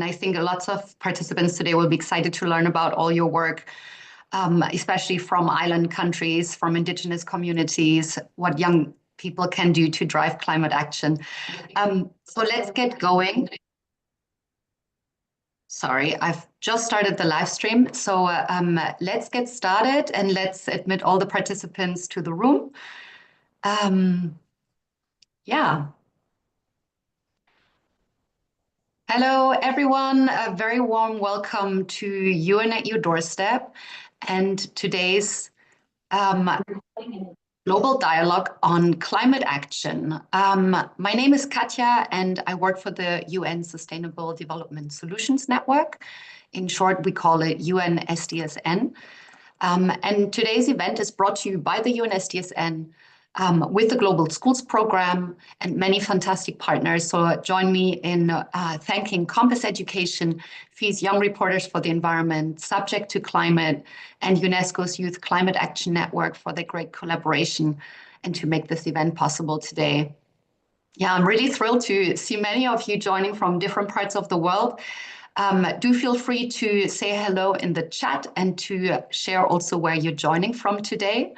And I think lots of participants today will be excited to learn about all your work, especially from island countries, from indigenous communities, what young people can do to drive climate action. So let's get going. Sorry, I've just started the live stream. So let's get started and let's admit all the participants to the room. Yeah. Hello, everyone. A very warm welcome to UN at Your Doorstep and today's global dialogue on climate action. My name is Katja, and I work for the UN Sustainable Development Solutions Network. In short, we call it UN SDSN. And today's event is brought to you by the UN SDSN with the Global Schools Program and many fantastic partners. So join me in thanking Compass Education, FEE's Young Reporters for the Environment, Subject to Climate, and UNESCO's Youth Climate Action Network for their great collaboration and to make this event possible today. Yeah, I'm really thrilled to see many of you joining from different parts of the world. Do feel free to say hello in the chat and to share also where you're joining from today.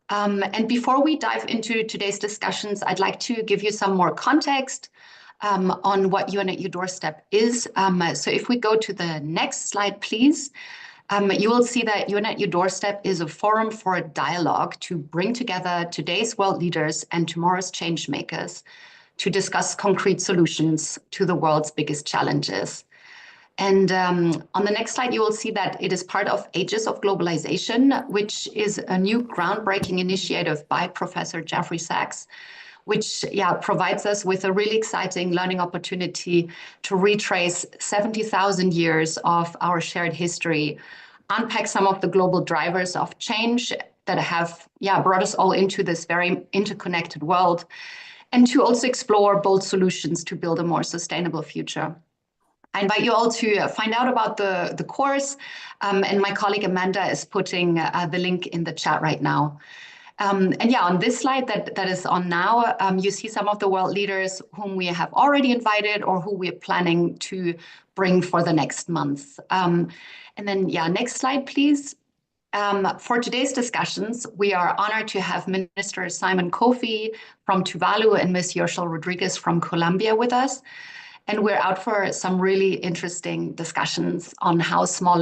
And before we dive into today's discussions, I'd like to give you some more context on what UN at Your Doorstep is. So if we go to the next slide, please, you will see that UN at Your Doorstep is a forum for a dialogue to bring together today's world leaders and tomorrow's change makers to discuss concrete solutions to the world's biggest challenges. And on the next slide, you will see that it is part of Ages of Globalization, which is a new groundbreaking initiative by Professor Jeffrey Sachs, which provides us with a really exciting learning opportunity to retrace 70,000 years of our shared history, unpack some of the global drivers of change that have brought us all into this very interconnected world, and to also explore bold solutions to build a more sustainable future. I invite you all to find out about the course, and my colleague Amanda is putting the link in the chat right now. And on this slide that is on now, you see some of the world leaders whom we have already invited or who we are planning to bring for the next month. And then, next slide, please. For today's discussions, we are honored to have Minister Simon Kofi from Tuvalu and Ms. Yoshel Rodriguez from Colombia with us. And we're out for some really interesting discussions on how small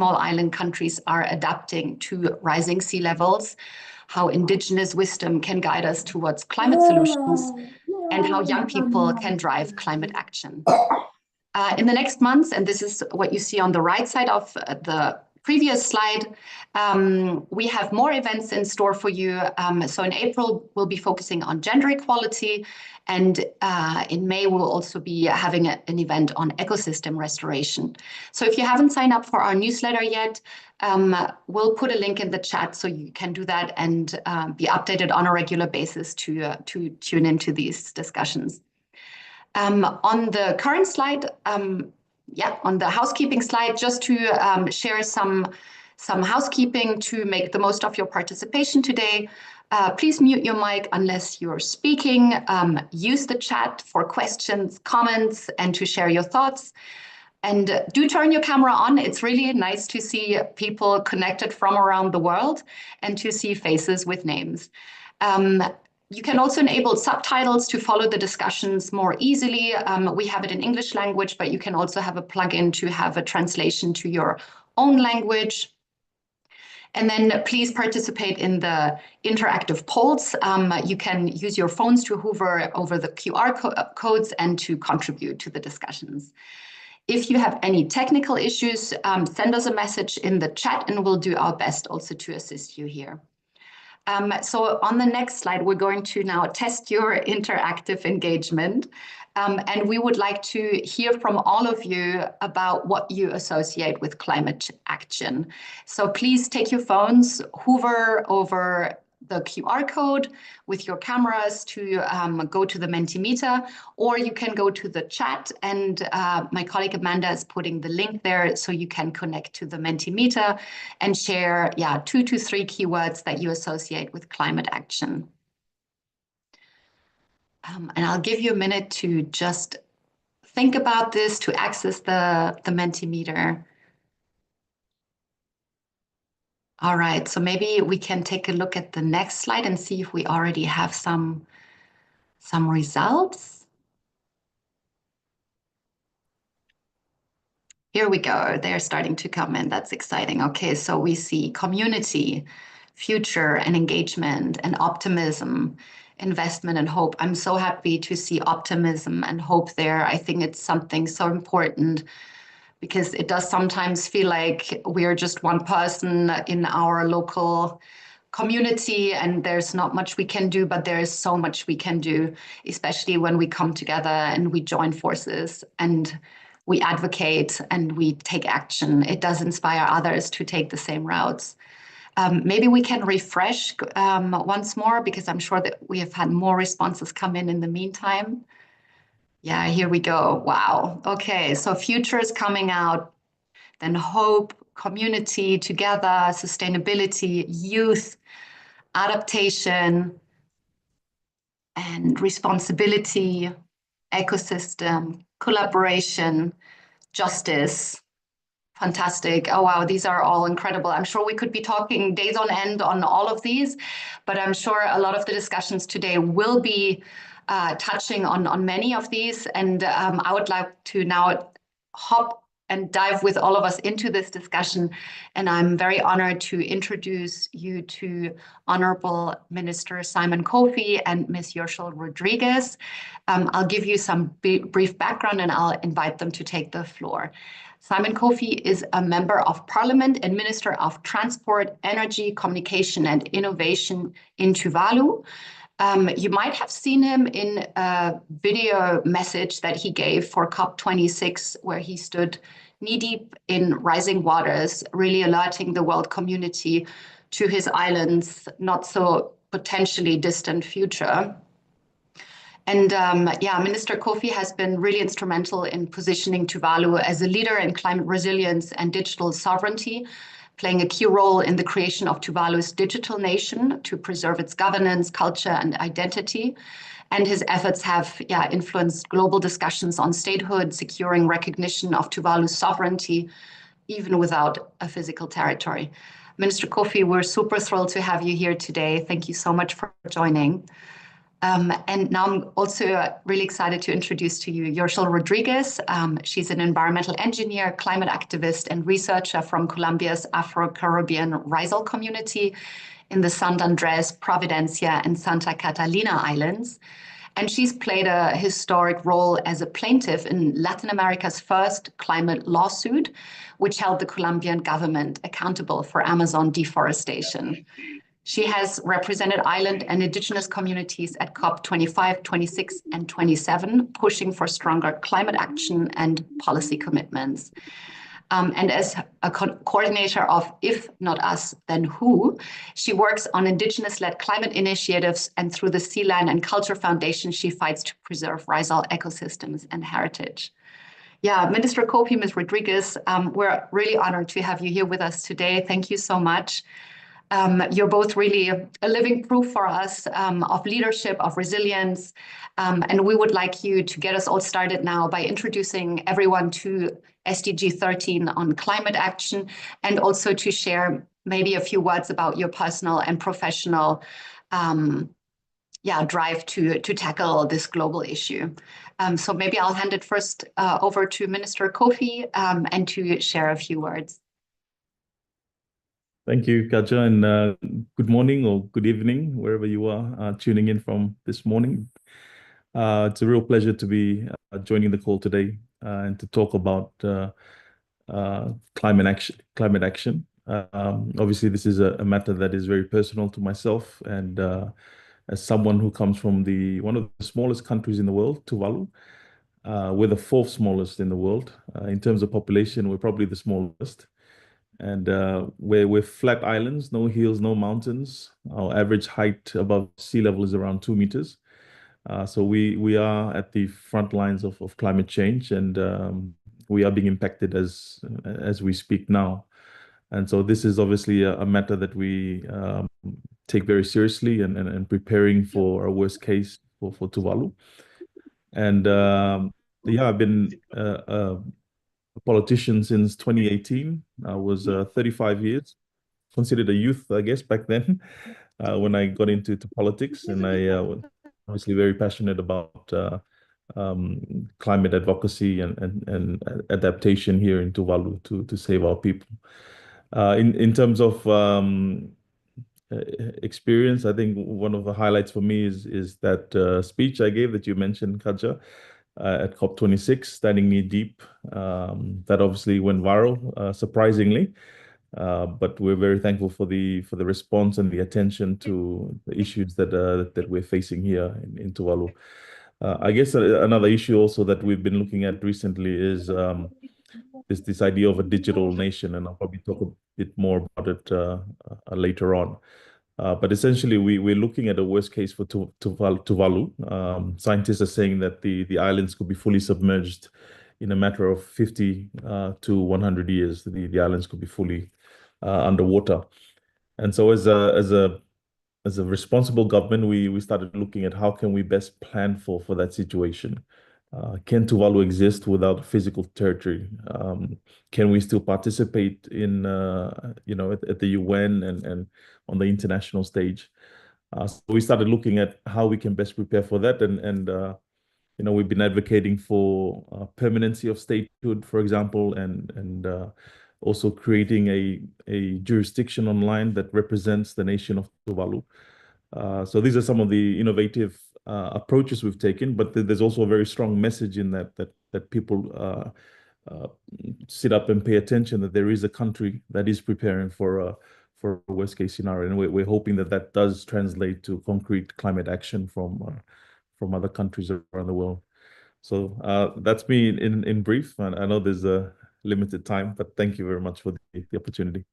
island countries are adapting to rising sea levels, how indigenous wisdom can guide us towards climate solutions, and how young people can drive climate action. In the next months, and this is what you see on the right side of the previous slide, we have more events in store for you. So in April, we'll be focusing on gender equality. And in May, we'll also be having an event on ecosystem restoration. So if you haven't signed up for our newsletter yet, we'll put a link in the chat so you can do that and be updated on a regular basis to tune into these discussions. On the current slide, on the housekeeping slide, just to share some housekeeping to make the most of your participation today. Please mute your mic unless you're speaking. Use the chat for questions, comments, and to share your thoughts. And do turn your camera on. It's really nice to see people connected from around the world and to see faces with names. You can also enable subtitles to follow the discussions more easily. We have it in English language, but you can also have a plugin to have a translation to your own language. And then please participate in the interactive polls. You can use your phones to hover over the QR codes and to contribute to the discussions. If you have any technical issues, send us a message in the chat and we'll do our best also to assist you here. So on the next slide, we're going to now test your interactive engagement. And we would like to hear from all of you about what you associate with climate action. So please take your phones, hover over the QR code with your cameras to go to the Mentimeter, or you can go to the chat and my colleague Amanda is putting the link there so you can connect to the Mentimeter and share 2 to 3 keywords that you associate with climate action. And I'll give you a minute to just think about this, to access the Mentimeter. All right, so maybe we can take a look at the next slide and see if we already have some results. Here we go. They're starting to come in. That's exciting. Okay, so we see community, future and engagement and optimism, investment and hope. I'm so happy to see optimism and hope there. I think it's something so important because it does sometimes feel like we're just one person in our local community and there's not much we can do, but there is so much we can do, especially when we come together and we join forces and we advocate and we take action. It does inspire others to take the same routes. Maybe we can refresh once more because I'm sure that we have had more responses come in the meantime. Yeah, here we go. Wow. Okay, so future is coming out, then hope, community, together, sustainability, youth, adaptation, and responsibility, ecosystem, collaboration, justice. Fantastic. Oh, wow. These are all incredible. I'm sure we could be talking days on end on all of these, but I'm sure a lot of the discussions today will be touching on many of these. And I would like to now hop and dive with all of us into this discussion. And I'm very honored to introduce you to Honorable Minister Simon Kofi and Ms. Yershel Rodriguez. I'll give you some brief background and I'll invite them to take the floor. Simon Kofi is a member of Parliament and Minister of Transport, Energy, Communication and Innovation in Tuvalu. You might have seen him in a video message that he gave for COP26, where he stood knee-deep in rising waters, really alerting the world community to his island's not so potentially distant future. And yeah, Minister Kofi has been really instrumental in positioning Tuvalu as a leader in climate resilience and digital sovereignty, playing a key role in the creation of Tuvalu's digital nation to preserve its governance, culture, and identity. And his efforts have influenced global discussions on statehood, securing recognition of Tuvalu's sovereignty, even without a physical territory. Minister Kofi, we're super thrilled to have you here today. Thank you so much for joining. And now I'm also really excited to introduce to you Yershel Rodriguez. She's an environmental engineer, climate activist, and researcher from Colombia's Afro-Caribbean Rizal community in the Sant Andres, Providencia, and Santa Catalina Islands. And she's played a historic role as a plaintiff in Latin America's first climate lawsuit, which held the Colombian government accountable for Amazon deforestation. She has represented island and indigenous communities at COP25, 26, and 27, pushing for stronger climate action and policy commitments. And as a coordinator of If Not Us, Then Who, she works on indigenous-led climate initiatives, and through the Sea, Land and Culture Foundation, she fights to preserve Rizal ecosystems and heritage. Yeah, Minister Kofi, Ms. Rodriguez, we're really honored to have you here with us today. Thank you so much. You're both really a living proof for us of leadership, of resilience, and we would like you to get us all started now by introducing everyone to SDG 13 on climate action, and also to share maybe a few words about your personal and professional drive to tackle this global issue. So maybe I'll hand it first over to Minister Kofi and to share a few words. Thank you, Katja, and good morning or good evening, wherever you are tuning in from this morning. It's a real pleasure to be joining the call today and to talk about climate action. Obviously, this is a matter that is very personal to myself, and as someone who comes from one of the smallest countries in the world, Tuvalu, we're the fourth smallest in the world. In terms of population, we're probably the smallest. And we're flat islands, no hills, no mountains. Our average height above sea level is around 2 meters. So we are at the front lines of climate change, and we are being impacted as we speak now. And so this is obviously a matter that we take very seriously and preparing for a worst case for Tuvalu. And Yeah, I've been a politician since 2018. I was 35 years, considered a youth, I guess, back then, when I got into politics, and I was obviously very passionate about climate advocacy and adaptation here in Tuvalu to save our people. In terms of experience, I think one of the highlights for me is that speech I gave that you mentioned, Kaja, at COP26, standing knee deep. That obviously went viral, surprisingly. But we're very thankful for the response and the attention to the issues that we're facing here in Tuvalu. I guess another issue also that we've been looking at recently is this idea of a digital nation, and I'll probably talk a bit more about it later on. But essentially, we're looking at a worst case for Tuvalu. Scientists are saying that the islands could be fully submerged in a matter of 50 to 100 years. The islands could be fully underwater. And so as a responsible government, we started looking at how can we best plan for that situation. Can Tuvalu exist without physical territory? Can we still participate in, at the UN and on the international stage? So we started looking at how we can best prepare for that. And we've been advocating for permanency of statehood, for example, and also creating a jurisdiction online that represents the nation of Tuvalu. So these are some of the innovative approaches we've taken, but there's also a very strong message in that people sit up and pay attention that there is a country that is preparing for a worst case scenario, and we're hoping that does translate to concrete climate action from other countries around the world. So that's me in brief, and I know there's a limited time, but thank you very much for the opportunity.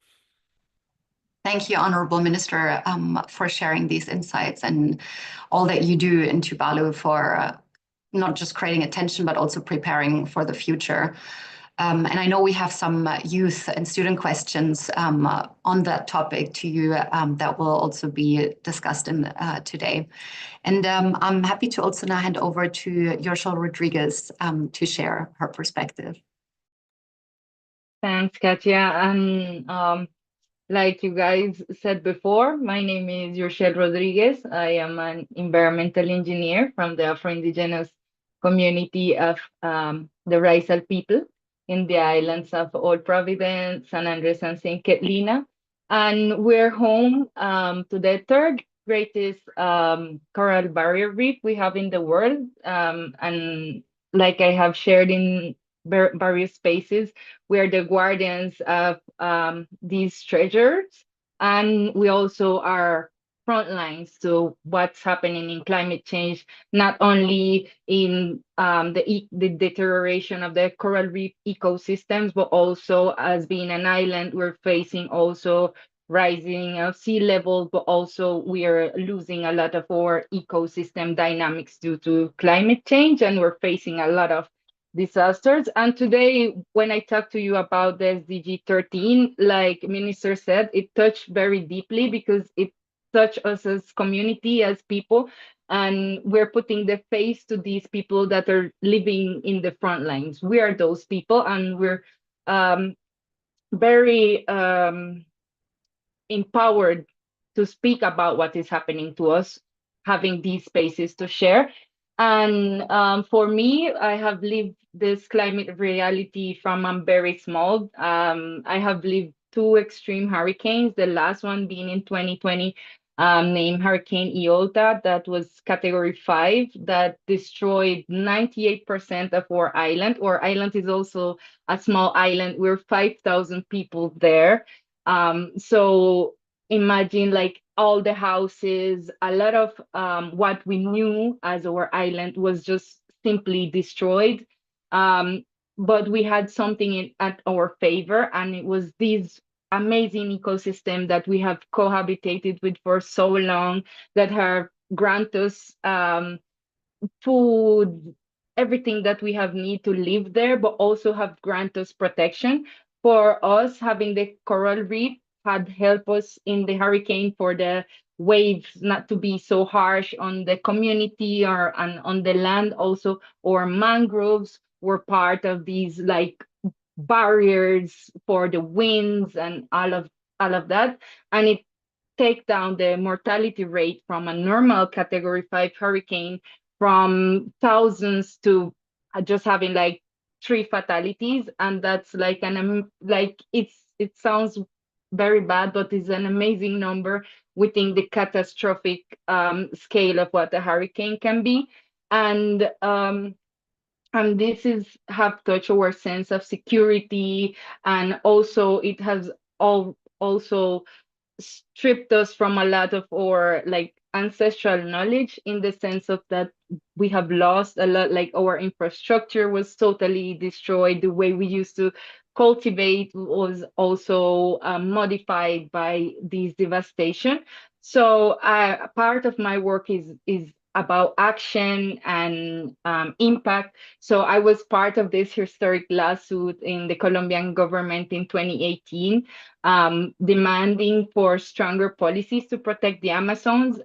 Thank you, Honorable Minister, for sharing these insights and all that you do in Tuvalu for not just creating attention, but also preparing for the future. And I know we have some youth and student questions on that topic to you that will also be discussed today. And I'm happy to also now hand over to Yoshel Rodriguez to share her perspective. Thanks, Katya. And like you guys said before, my name is Yoshel Rodriguez. I am an environmental engineer from the Afro-Indigenous community of the Raizal people in the islands of Old Providence, San Andres, and St. Catalina. And we're home to the third greatest coral barrier reef we have in the world. And like I have shared in various spaces, we are the guardians of these treasures, and we also are front lines to what's happening in climate change, not only in the deterioration of the coral reef ecosystems, but also as being an island, we're facing also rising of sea level, but also we are losing a lot of our ecosystem dynamics due to climate change, and we're facing a lot of disasters. And today, when I talk to you about the SDG13, like Minister said, it touched very deeply because it touched us as community, as people, and we're putting the face to these people that are living in the front lines. We are those people, and we're very empowered to speak about what is happening to us, having these spaces to share. And for me, I have lived this climate reality from I'm very small. I have lived two extreme hurricanes, the last one being in 2020, named Hurricane Iota, that was category 5, that destroyed 98% of our island. Our island is also a small island. We're 5,000 people there. So imagine like all the houses, a lot of what we knew as our island was just simply destroyed. But we had something at our favor, and it was this amazing ecosystem that we have cohabitated with for so long, that have granted us food, everything that we have need to live there, but also have granted us protection. For us, having the coral reef had helped us in the hurricane for the waves not to be so harsh on the community and on the land also, or mangroves were part of these like barriers for the winds and all of that. And it take down the mortality rate from a normal Category 5 hurricane from thousands to just having like 3 fatalities. And that's like it sounds very bad, but it's an amazing number within the catastrophic scale of what a hurricane can be. And this is have touched our sense of security, and also it has also stripped us from a lot of our like ancestral knowledge, in the sense of that we have lost a lot, like our infrastructure was totally destroyed. The way we used to cultivate was also modified by this devastation. So part of my work is about action and impact. So I was part of this historic lawsuit in the Colombian government in 2018, demanding for stronger policies to protect the Amazons.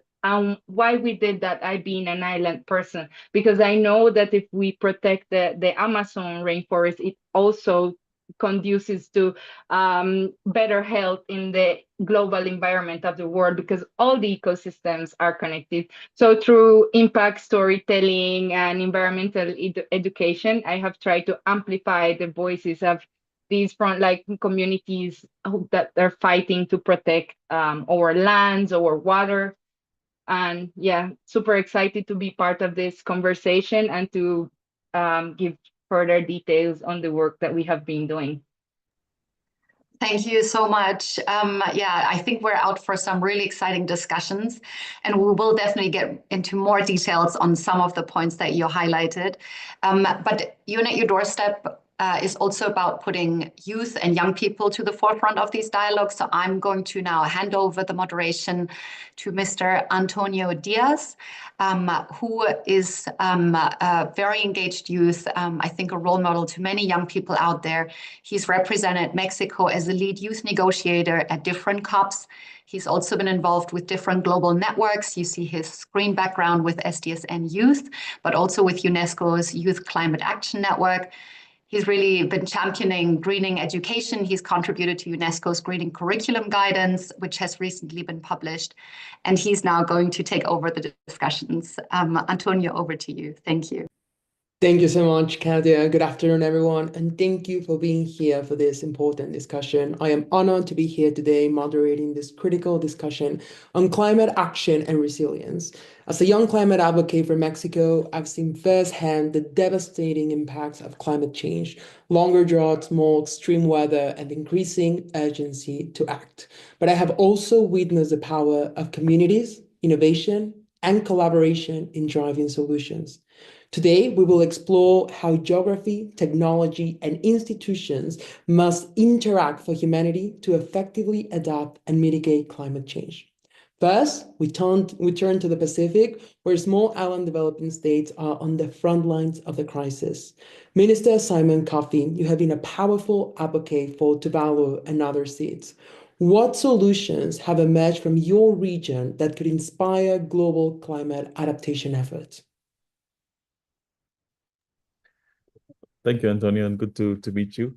Why we did that, I being an island person, because I know that if we protect the Amazon rainforest, it also conduces to better health in the global environment of the world, because all the ecosystems are connected. So through impact storytelling and environmental education, I have tried to amplify the voices of these frontline communities that are fighting to protect our lands, our water. And yeah, super excited to be part of this conversation and to give further details on the work that we have been doing. Thank you so much. Yeah, I think we're out for some really exciting discussions, and we will definitely get into more details on some of the points that you highlighted. But Unit Your Doorstep is also about putting youth and young people to the forefront of these dialogues. So I'm going to now hand over the moderation to Mr. Antonio Diaz, who is a very engaged youth, I think a role model to many young people out there. He's represented Mexico as a lead youth negotiator at different COPs. He's also been involved with different global networks. You see his screen background with SDSN Youth, but also with UNESCO's Youth Climate Action Network. He's really been championing greening education. He's contributed to UNESCO's greening curriculum guidance, which has recently been published. And he's now going to take over the discussions. Antonio, over to you. Thank you. Thank you so much, Katia. Good afternoon, everyone, and thank you for being here for this important discussion. I am honored to be here today moderating this critical discussion on climate action and resilience. As a young climate advocate for Mexico, I've seen firsthand the devastating impacts of climate change, longer droughts, more extreme weather, and increasing urgency to act. But I have also witnessed the power of communities, innovation, and collaboration in driving solutions. Today, we will explore how geography, technology, and institutions must interact for humanity to effectively adapt and mitigate climate change. First, we turn to the Pacific, where small island developing states are on the front lines of the crisis. Minister Simon Coffey, you have been a powerful advocate for Tuvalu and other states. What solutions have emerged from your region that could inspire global climate adaptation efforts? Thank you, Antonio, and good to meet you.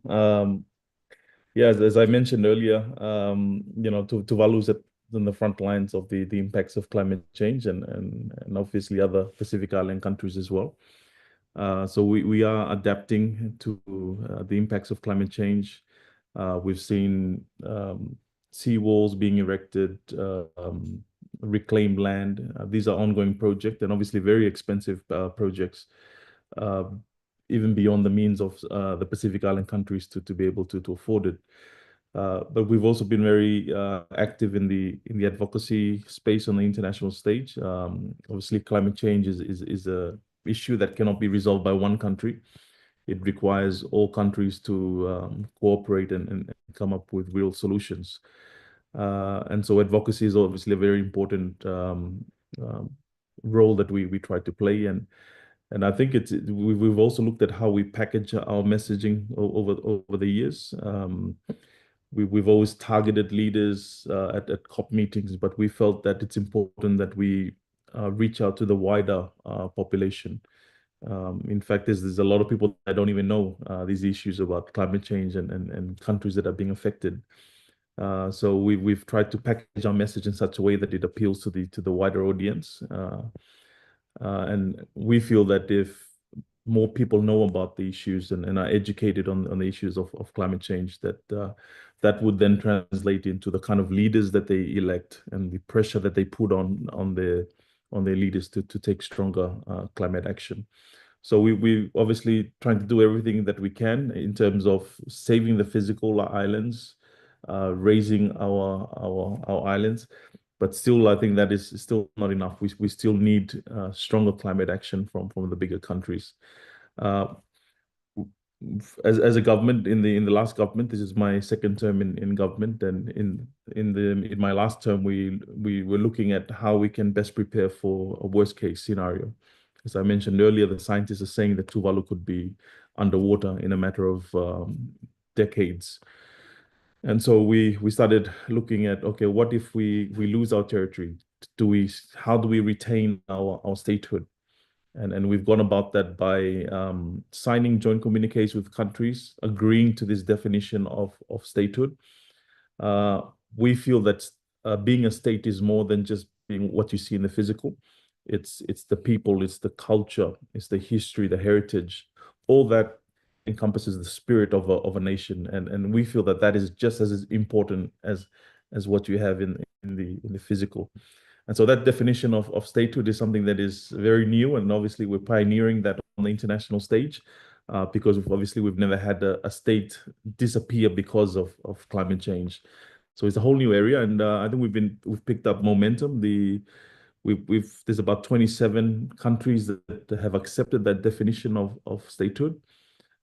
Yeah, as I mentioned earlier, Tuvalu is on the front lines of the impacts of climate change, and obviously other Pacific Island countries as well. So we are adapting to the impacts of climate change. We've seen seawalls being erected, reclaimed land. These are ongoing projects, and obviously very expensive projects, even beyond the means of the Pacific Island countries to be able to afford it. But we've also been very active in the advocacy space on the international stage. Obviously, climate change is a issue that cannot be resolved by one country. It requires all countries to cooperate and come up with real solutions. And so advocacy is obviously a very important role that we try to play. And I think we've also looked at how we package our messaging over the years. we've always targeted leaders at COP meetings, but we felt that it's important that we reach out to the wider population. In fact, there's a lot of people that don't even know these issues about climate change and countries that are being affected. So we've tried to package our message in such a way that it appeals to the wider audience. And we feel that if more people know about the issues and are educated on the issues of climate change, that would then translate into the kind of leaders that they elect and the pressure that they put on their leaders to take stronger climate action. So we obviously trying to do everything that we can in terms of saving the physical islands, raising our islands, but still I think that is still not enough. We still need stronger climate action from the bigger countries. As a government, in the last government, this is my second term in government, and in my last term, we were looking at how we can best prepare for a worst case scenario. As I mentioned earlier, the scientists are saying that Tuvalu could be underwater in a matter of decades. And so we started looking at, okay, what if we lose our territory? How do we retain our statehood? And we've gone about that by signing joint communiques with countries, agreeing to this definition of statehood. We feel that being a state is more than just being what you see in the physical. It's the people, it's the culture, it's the history, the heritage, all that encompasses the spirit of a nation. And we feel that is just as important as what you have in the physical. And so that definition of statehood is something that is very new, and obviously we're pioneering that on the international stage, because obviously we've never had a state disappear because of climate change. So it's a whole new area, and I think we've picked up momentum. There's about 27 countries that have accepted that definition of statehood,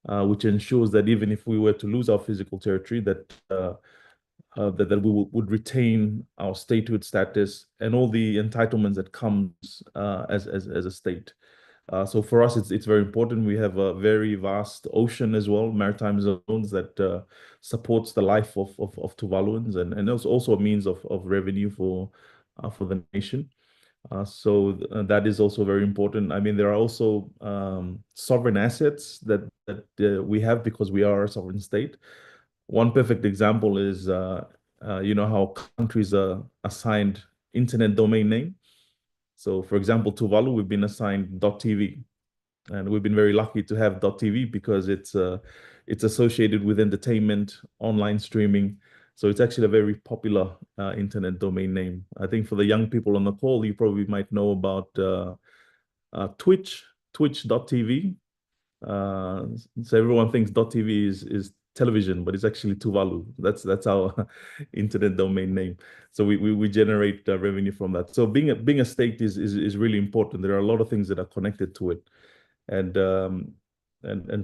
which ensures that even if we were to lose our physical territory, that we would retain our statehood status and all the entitlements that comes as a state. So for us, it's very important. We have a very vast ocean as well, maritime zones that supports the life of Tuvaluans, and it's also a means of revenue for the nation. So that is also very important. I mean, there are also sovereign assets that we have because we are a sovereign state. One perfect example is, how countries are assigned internet domain name. So, for example, Tuvalu, we've been assigned .tv, and we've been very lucky to have .tv because it's associated with entertainment, online streaming. So it's actually a very popular internet domain name. I think for the young people on the call, you probably might know about twitch.tv. So everyone thinks .tv is television, but it's actually Tuvalu. That's our internet domain name. So we generate revenue from that. So being a state is really important. There are a lot of things that are connected to it, and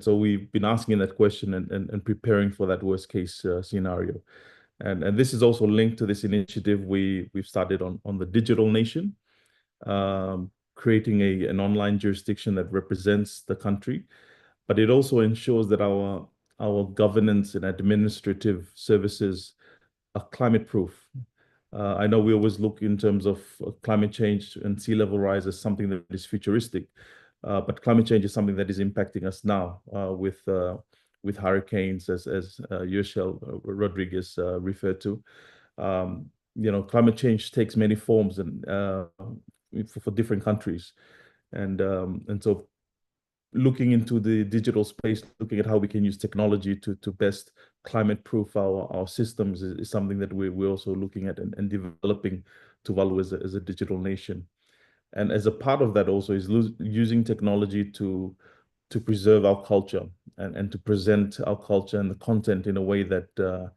so we've been asking that question and preparing for that worst case scenario. And this is also linked to this initiative we've started on the digital nation, creating an online jurisdiction that represents the country, but it also ensures that our governance and administrative services are climate proof. I know we always look in terms of climate change and sea level rise as something that is futuristic, but climate change is something that is impacting us now with hurricanes, as Yoshel Rodriguez referred to. Climate change takes many forms and for different countries, and so looking into the digital space, looking at how we can use technology to best climate proof our systems is something that we're also looking at and developing Tuvalu as a digital nation. And as a part of that also is using technology to preserve our culture and to present our culture and the content in a way that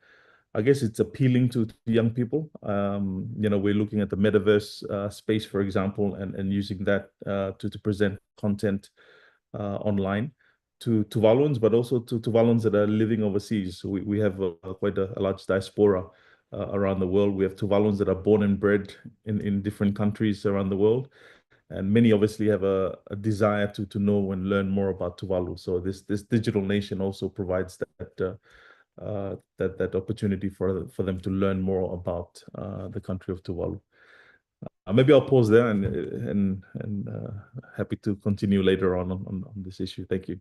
I guess it's appealing to young people. We're looking at the metaverse space, for example, and using that to present content online to Tuvaluans, but also to Tuvaluans that are living overseas. So we have quite a large diaspora around the world. We have Tuvaluans that are born and bred in different countries around the world. And many obviously have a desire to know and learn more about Tuvalu. So this digital nation also provides that opportunity for them to learn more about the country of Tuvalu. Maybe I'll pause there and happy to continue later on this issue. Thank you.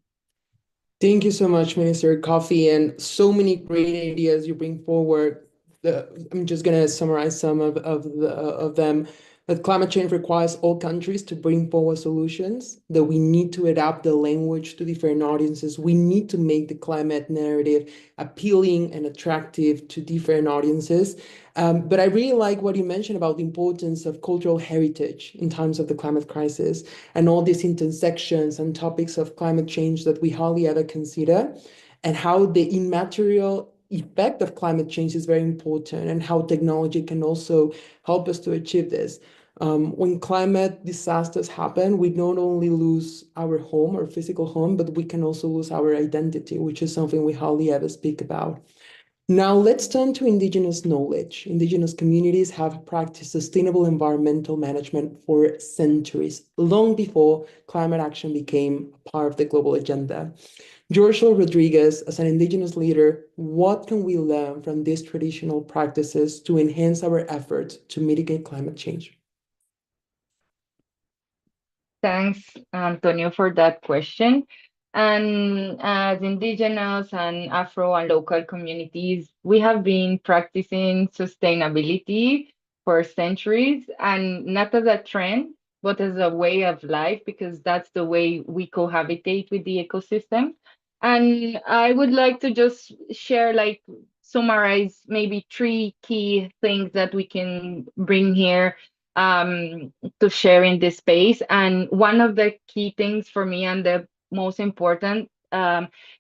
Thank you so much, Minister Coffee, and so many great ideas you bring forward. I'm just going to summarize some of them. That climate change requires all countries to bring forward solutions, that we need to adapt the language to different audiences. We need to make the climate narrative appealing and attractive to different audiences. But I really like what you mentioned about the importance of cultural heritage in times of the climate crisis and all these intersections and topics of climate change that we hardly ever consider, and how the immaterial effect of climate change is very important, and how technology can also help us to achieve this. When climate disasters happen, we not only lose our home, our physical home, but we can also lose our identity, which is something we hardly ever speak about. Now let's turn to Indigenous knowledge. Indigenous communities have practiced sustainable environmental management for centuries, long before climate action became a part of the global agenda. Joshua Rodriguez, as an Indigenous leader, what can we learn from these traditional practices to enhance our efforts to mitigate climate change? Thanks, Antonio, for that question. And as Indigenous and Afro and local communities, we have been practicing sustainability for centuries, and not as a trend, but as a way of life, because that's the way we cohabitate with the ecosystem. And I would like to just share, summarize maybe 3 key things that we can bring here to share in this space. And one of the key things for me, and the most important,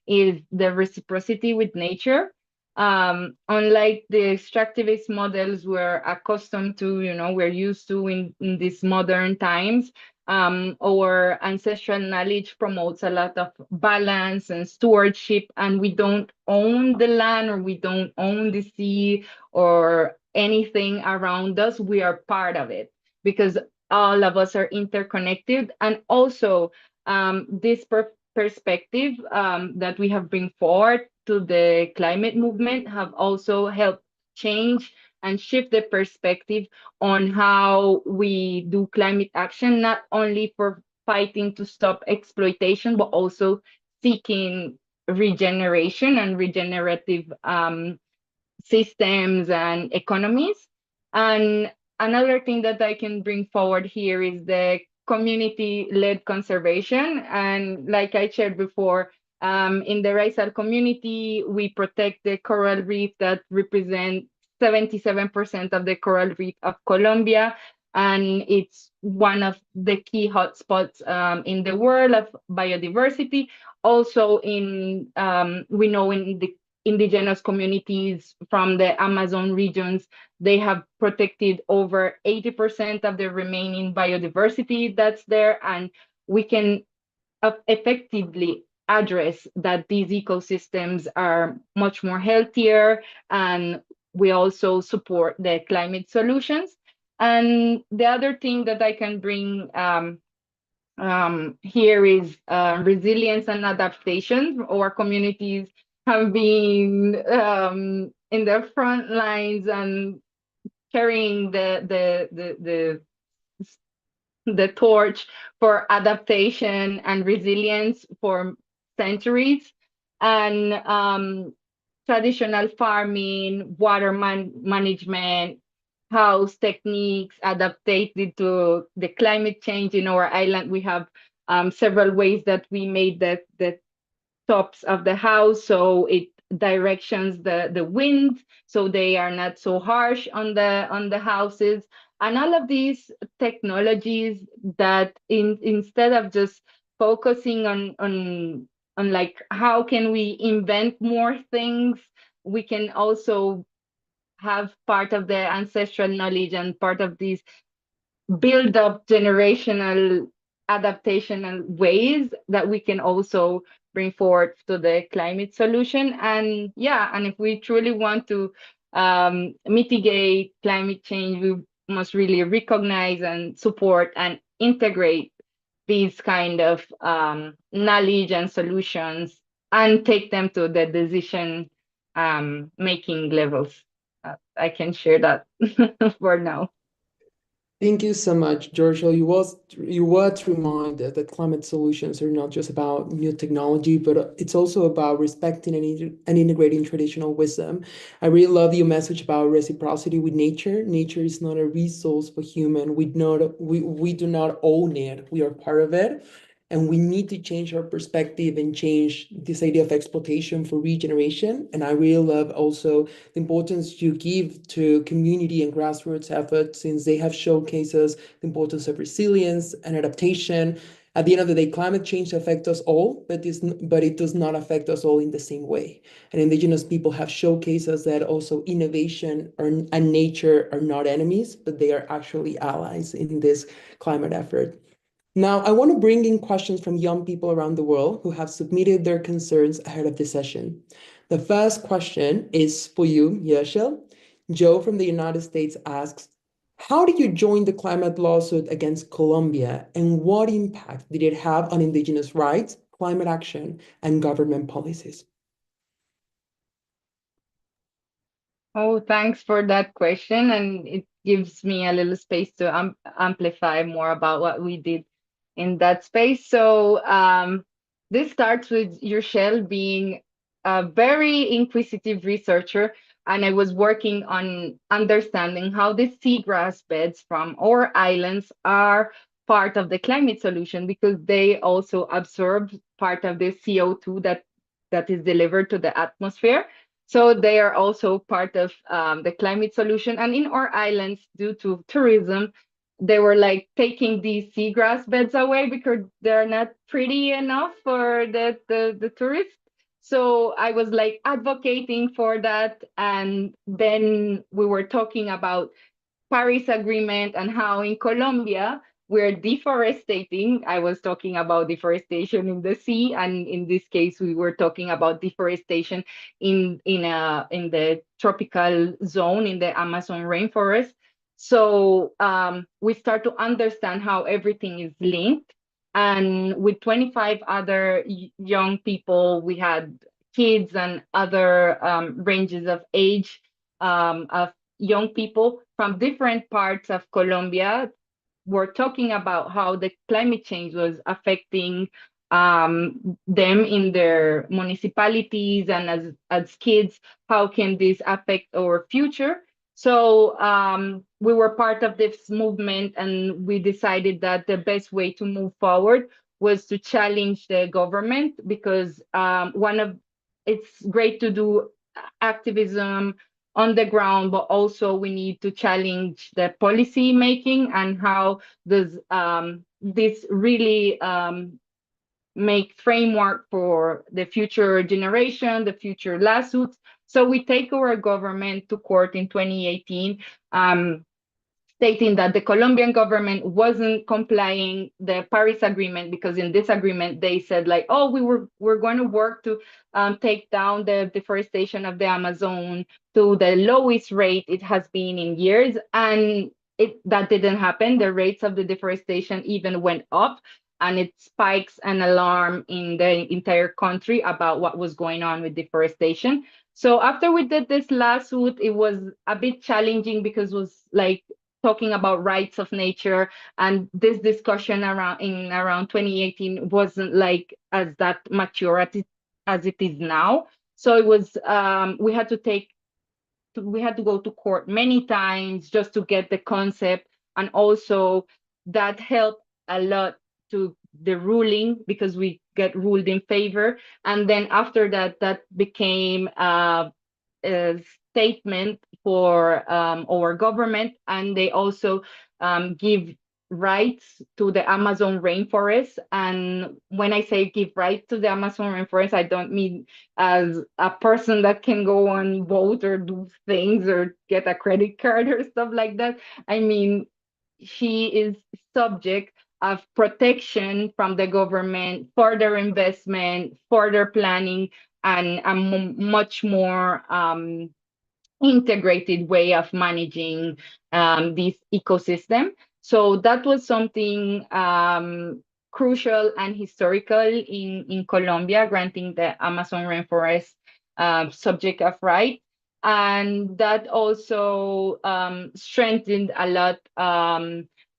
is the reciprocity with nature. Unlike the extractivist models we're accustomed to, we're used to in these modern times, our ancestral knowledge promotes a lot of balance and stewardship, and we don't own the land, or we don't own the sea or anything around us. We are part of it because all of us are interconnected. And also this perspective that we have bring forward to the climate movement have also helped change and shift the perspective on how we do climate action, not only for fighting to stop exploitation, but also seeking regeneration and regenerative systems and economies. And another thing that I can bring forward here is the community-led conservation. And like I shared before, in the Raizal community, we protect the coral reef that represent 77% of the coral reef of Colombia. And it's one of the key hotspots in the world of biodiversity. Also, we know in the Indigenous communities from the Amazon regions, they have protected over 80% of the remaining biodiversity that's there, and we can effectively address that these ecosystems are much more healthier, and we also support the climate solutions. And the other thing that I can bring here is resilience and adaptation. Our communities have been in the front lines and carrying the torch for adaptation and resilience for centuries. And traditional farming, water management, house techniques adapted to the climate change in our island. We have several ways that we made the tops of the house so it directions the wind, so they are not so harsh on the houses. And all of these technologies that instead of just focusing on like how can we invent more things, we can also have part of the ancestral knowledge and part of these build up generational adaptational ways that we can also bring forward to the climate solution. And if we truly want to mitigate climate change, we must really recognize and support and integrate these kind of knowledge and solutions and take them to the decision making levels. I can share that for now. Thank you so much, Giorgio. You were to remind us that climate solutions are not just about new technology, but it's also about respecting and integrating traditional wisdom. I really love your message about reciprocity with nature. Nature is not a resource for human. We do not own it. We are part of it. And we need to change our perspective and change this idea of exploitation for regeneration. And I really love also the importance you give to community and grassroots efforts, since they have showcases the importance of resilience and adaptation. At the end of the day, climate change affects us all, but it does not affect us all in the same way. And Indigenous people have showcases that also innovation and nature are not enemies, but they are actually allies in this climate effort. Now, I want to bring in questions from young people around the world who have submitted their concerns ahead of the session. The first question is for you, Yershel. Joe from the United States asks, how did you join the climate lawsuit against Colombia, and what impact did it have on Indigenous rights, climate action, and government policies? Oh, thanks for that question. And it gives me a little space to amplify more about what we did in that space. So this starts with Yershel being a very inquisitive researcher, and I was working on understanding how the seagrass beds from our islands are part of the climate solution, because they also absorb part of the CO2 that is delivered to the atmosphere. So they are also part of the climate solution. And in our islands, due to tourism, they were like taking these seagrass beds away because they're not pretty enough for the tourists. So I was like advocating for that. And then we were talking about Paris Agreement and how in Colombia we're deforesting. I was talking about deforestation in the sea, and in this case we were talking about deforestation in the tropical zone in the Amazon rainforest. So we start to understand how everything is linked. And with 25 other young people, we had kids and other ranges of age of young people from different parts of Colombia were talking about how the climate change was affecting them in their municipalities, and as kids, how can this affect our future? So we were part of this movement, and we decided that the best way to move forward was to challenge the government, because it's great to do activism on the ground, but also we need to challenge the policy making and how does this really make framework for the future generation, the future lawsuits. So we take our government to court in 2018, stating that the Colombian government wasn't complying the Paris Agreement, because in this agreement they said like, oh, we're going to work to take down the deforestation of the Amazon to the lowest rate it has been in years, and that didn't happen. The rates of the deforestation even went up, and it spikes an alarm in the entire country about what was going on with deforestation. So after we did this lawsuit, it was a bit challenging because it was like talking about rights of nature, and this discussion around 2018 wasn't like as that mature as it is now. So it was we had to go to court many times just to get the concept, and also that helped a lot to the ruling because we get ruled in favor. And then after that became a statement for our government, and they also give rights to the Amazon rainforest. And when I say give rights to the Amazon rainforest, I don't mean as a person that can go and vote or do things or get a credit card or stuff like that. I mean, she is subject of protection from the government, further investment, further planning, and a much more integrated way of managing this ecosystem. So that was something crucial and historical in Colombia, granting the Amazon rainforest subject of right. And that also strengthened a lot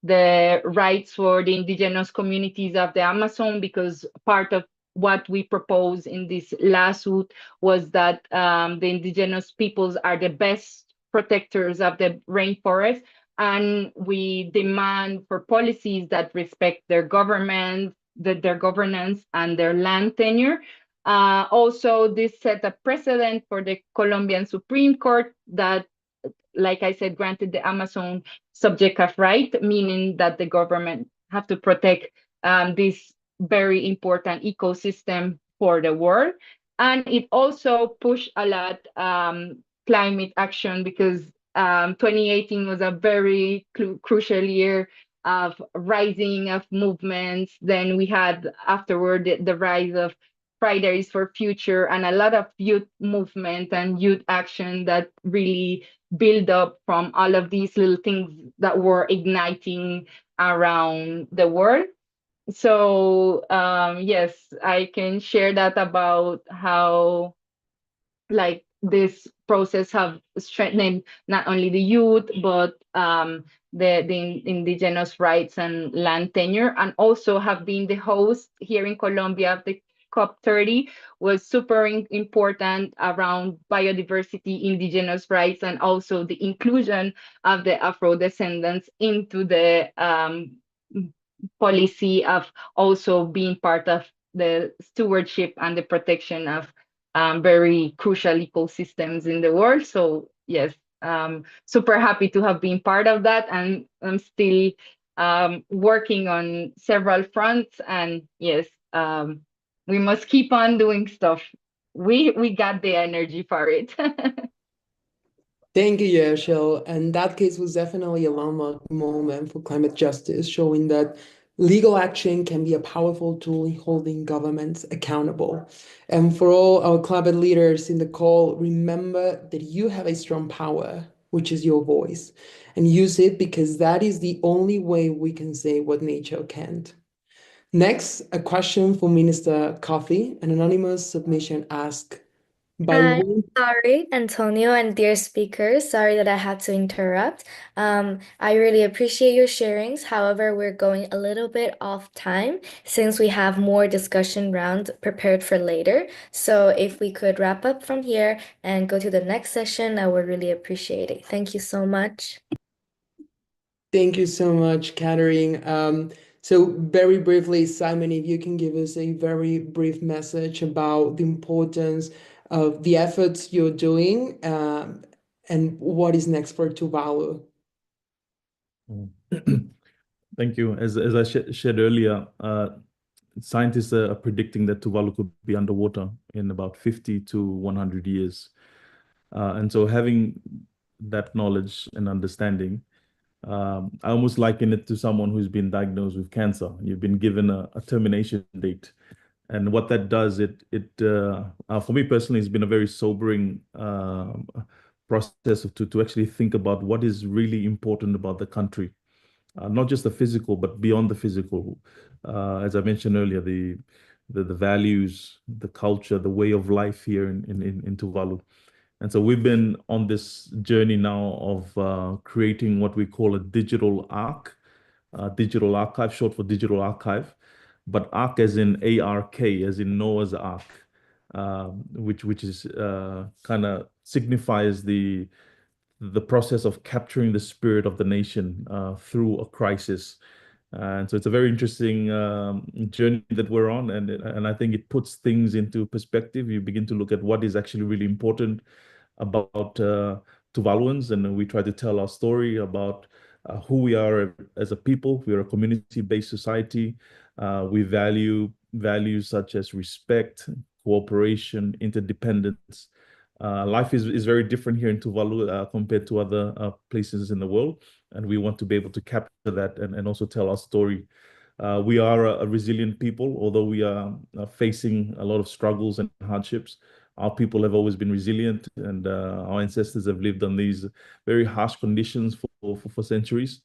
the rights for the indigenous communities of the Amazon, because part of what we propose in this lawsuit was that the indigenous peoples are the best protectors of the rainforest, and we demand for policies that respect their government, their governance, and their land tenure. Also, this set a precedent for the Colombian Supreme Court that, like I said, granted the Amazon subject of right, meaning that the government have to protect this very important ecosystem for the world. And it also pushed a lot climate action, because 2018 was a very crucial year of rising of movements. Then we had afterward the rise of Fridays for Future and a lot of youth movement and youth action that really build up from all of these little things that were igniting around the world. So yes, I can share that about how like this process have strengthened not only the youth, but the indigenous rights and land tenure, and also have been the host here in Colombia of the COP30 was super important around biodiversity, indigenous rights, and also the inclusion of the Afro descendants into the policy of also being part of the stewardship and the protection of very crucial ecosystems in the world. So yes, super happy to have been part of that, and I'm still working on several fronts. And yes, we must keep on doing stuff. We got the energy for it. Thank you, Yershel. And that case was definitely a landmark moment for climate justice, showing that legal action can be a powerful tool in holding governments accountable. And for all our climate leaders in the call, remember that you have a strong power, which is your voice, and use it, because that is the only way we can say what nature can't. Next, a question for Minister Coffey. An anonymous submission asked, Hi, sorry, Antonio and dear speakers. Sorry that I had to interrupt. I really appreciate your sharings. However, we're going a little bit off time since we have more discussion rounds prepared for later. So if we could wrap up from here and go to the next session, I would really appreciate it. Thank you so much. Thank you so much, Catherine. So very briefly, Simon, if you can give us a very brief message about the importance of the efforts you're doing and what is next for Tuvalu. Thank you. As I shared earlier, scientists are predicting that Tuvalu could be underwater in about 50 to 100 years. And so having that knowledge and understanding, I almost liken it to someone who's been diagnosed with cancer. You've been given a termination date. And what that does, for me personally, it's been a very sobering process to actually think about what is really important about the country. Not just the physical, but beyond the physical. As I mentioned earlier, the values, the culture, the way of life here in Tuvalu. And so we've been on this journey now of creating what we call a digital archive, short for digital archive, but ark as in ARK, as in Noah's Ark, which is kind of signifies the process of capturing the spirit of the nation through a crisis. And so it's a very interesting journey that we're on, and I think it puts things into perspective. You begin to look at what is actually really important about Tuvaluans, and we try to tell our story about who we are as a people. We are a community-based society. We value values such as respect, cooperation, interdependence. Life is very different here in Tuvalu compared to other places in the world, and we want to be able to capture that and also tell our story. We are a resilient people, although we are facing a lot of struggles and hardships. Our people have always been resilient, and our ancestors have lived on these very harsh conditions for centuries.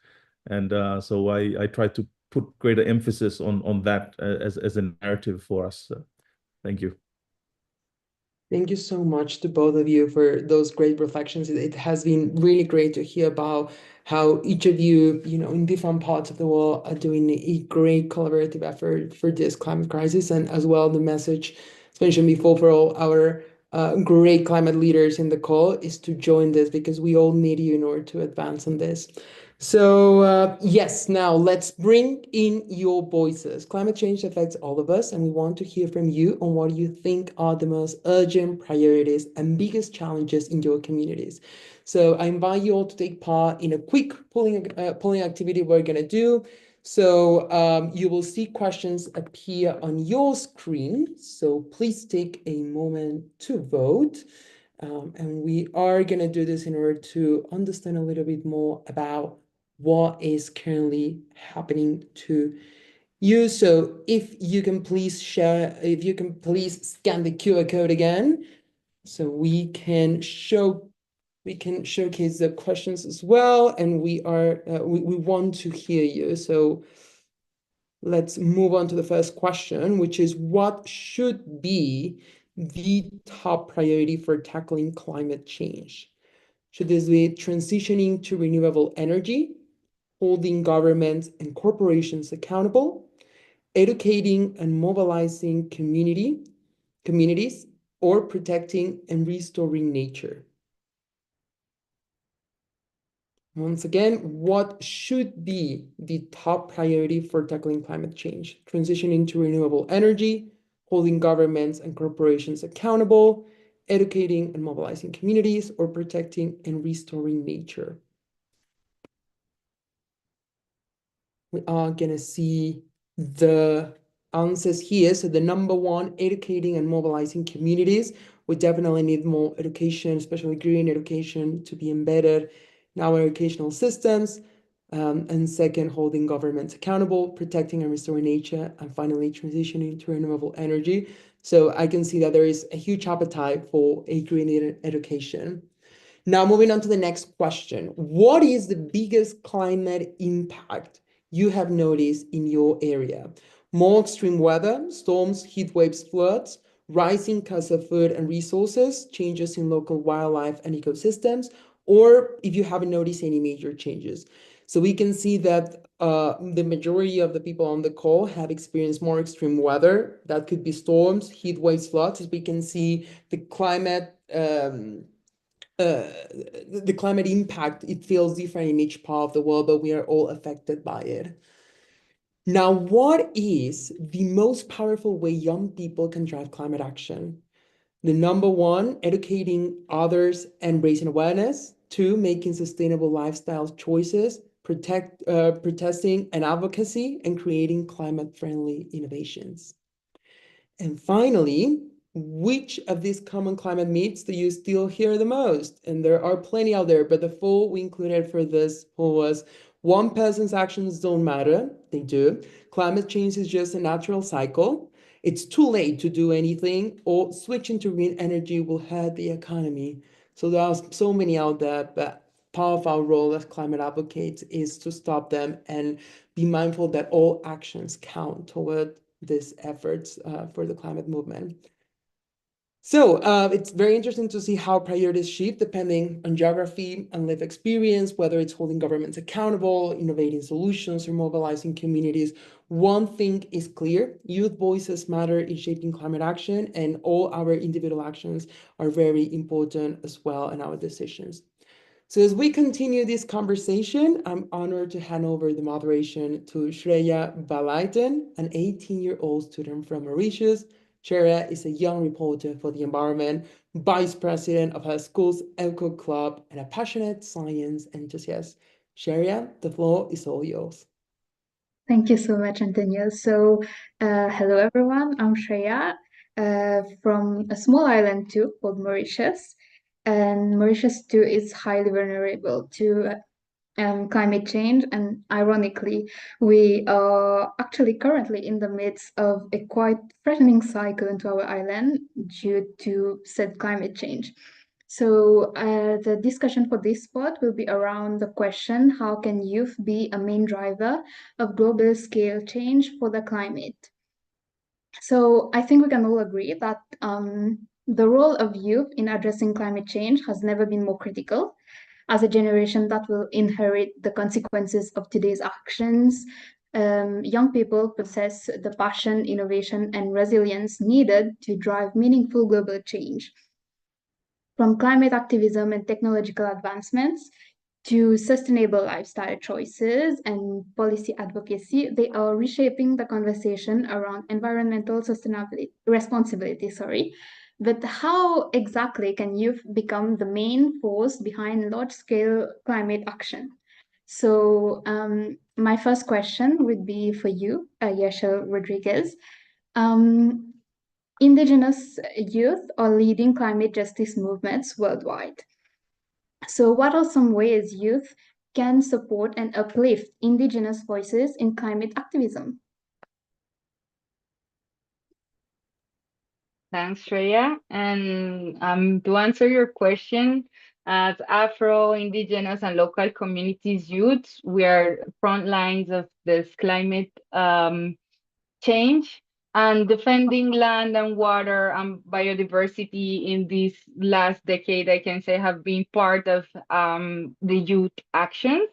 And so I try to put greater emphasis on that as a narrative for us. Thank you. Thank you so much to both of you for those great reflections. It has been really great to hear about how each of you, in different parts of the world are doing a great collaborative effort for this climate crisis, and as well the message, as mentioned before, for all our great climate leaders in the call is to join this because we all need you in order to advance on this. So yes, now let's bring in your voices. Climate change affects all of us, and we want to hear from you on what you think are the most urgent priorities and biggest challenges in your communities. So I invite you all to take part in a quick polling activity we're going to do. So you will see questions appear on your screen. So please take a moment to vote. And we are going to do this in order to understand a little bit more about what is currently happening to you. So if you can please scan the QR code again, so we can showcase the questions as well, and we want to hear you. So let's move on to the first question, which is what should be the top priority for tackling climate change? Should this be transitioning to renewable energy, holding governments and corporations accountable, educating and mobilizing communities, or protecting and restoring nature? Once again, what should be the top priority for tackling climate change? Transitioning to renewable energy, holding governments and corporations accountable, educating and mobilizing communities, or protecting and restoring nature? We are going to see the answers here. So the number one, educating and mobilizing communities. We definitely need more education, especially green education, to be embedded in our educational systems. And second, holding governments accountable, protecting and restoring nature, and finally transitioning to renewable energy. So I can see that there is a huge appetite for a green education. Now, moving on to the next question. What is the biggest climate impact you have noticed in your area? More extreme weather, storms, heat waves, floods, rising costs of food and resources, changes in local wildlife and ecosystems, or if you haven't noticed any major changes. So we can see that the majority of the people on the call have experienced more extreme weather. That could be storms, heat waves, floods. As we can see, the climate impact, it feels different in each part of the world, but we are all affected by it. Now, what is the most powerful way young people can drive climate action? The number one, educating others and raising awareness. Two, making sustainable lifestyle choices, protesting and advocacy, and creating climate-friendly innovations. And finally, which of these common climate myths do you still hear the most? And there are plenty out there, but the poll we included for this poll was: one person's actions don't matter. They do. Climate change is just a natural cycle. It's too late to do anything, or switching to green energy will hurt the economy. So there are so many out there, but part of our role as climate advocates is to stop them and be mindful that all actions count toward these efforts for the climate movement. So it's very interesting to see how priorities shift depending on geography and lived experience, whether it's holding governments accountable, innovating solutions, or mobilizing communities. One thing is clear: youth voices matter in shaping climate action, and all our individual actions are very important as well in our decisions. So as we continue this conversation, I'm honored to hand over the moderation to Shreya Balaiten, an 18-year-old student from Mauritius. Shreya is a young reporter for the environment, vice president of her school's Eco Club, and a passionate science enthusiast. Shreya, the floor is all yours. Thank you so much, Antonio. So, hello everyone. I'm Shreya from a small island too called Mauritius. And Mauritius too is highly vulnerable to climate change. And ironically, we are actually currently in the midst of a quite threatening cycle into our island due to said climate change. So the discussion for this part will be around the question: how can youth be a main driver of global scale change for the climate? So I think we can all agree that The role of youth in addressing climate change has never been more critical. As a generation that will inherit the consequences of today's actions, young people possess the passion, innovation, and resilience needed to drive meaningful global change. From climate activism and technological advancements to sustainable lifestyle choices and policy advocacy, they are reshaping the conversation around environmental responsibility. But how exactly can youth become the main force behind large-scale climate action? So my first question would be for you, Yashel Rodriguez. Indigenous youth are leading climate justice movements worldwide. So what are some ways youth can support and uplift Indigenous voices in climate activism? Thanks, Shreya. And to answer your question, as Afro, Indigenous, and local communities youths, we are front lines of this climate change and defending land and water and biodiversity in this last decade, I can say, have been part of the youth actions.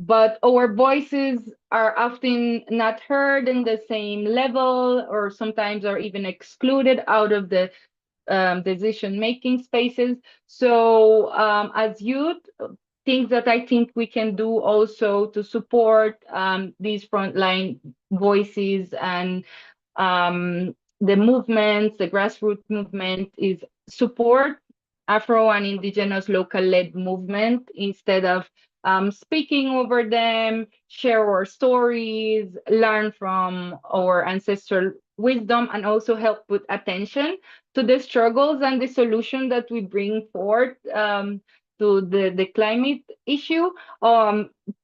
But our voices are often not heard in the same level, or sometimes are even excluded out of the decision-making spaces. So as youth, things that I think we can do also to support these frontline voices and the movements, the grassroots movement, is support Afro and Indigenous local-led movement instead of speaking over them, share our stories, learn from our ancestral wisdom, and also help put attention to the struggles and the solution that we bring forth to the climate issue.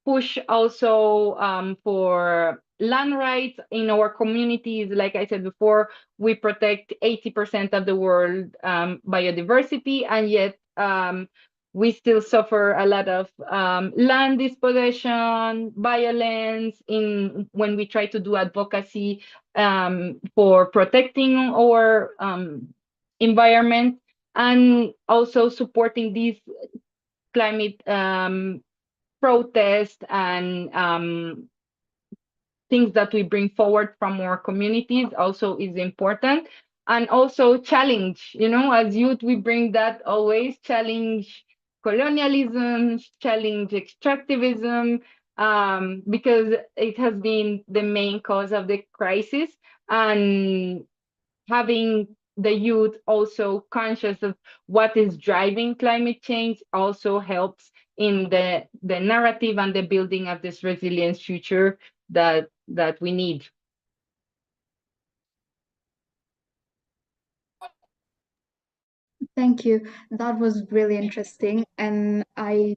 Push also for land rights in our communities. Like I said before, we protect 80% of the world biodiversity, and yet we still suffer a lot of land dispossession, violence when we try to do advocacy for protecting our environment, and also supporting these climate protests and things that we bring forward from our communities also is important. And also challenge, as youth, we bring that always, challenge colonialism, challenge extractivism, because it has been the main cause of the crisis. And having the youth also conscious of what is driving climate change also helps in the narrative and the building of this resilient future that we need. Thank you. That was really interesting, and I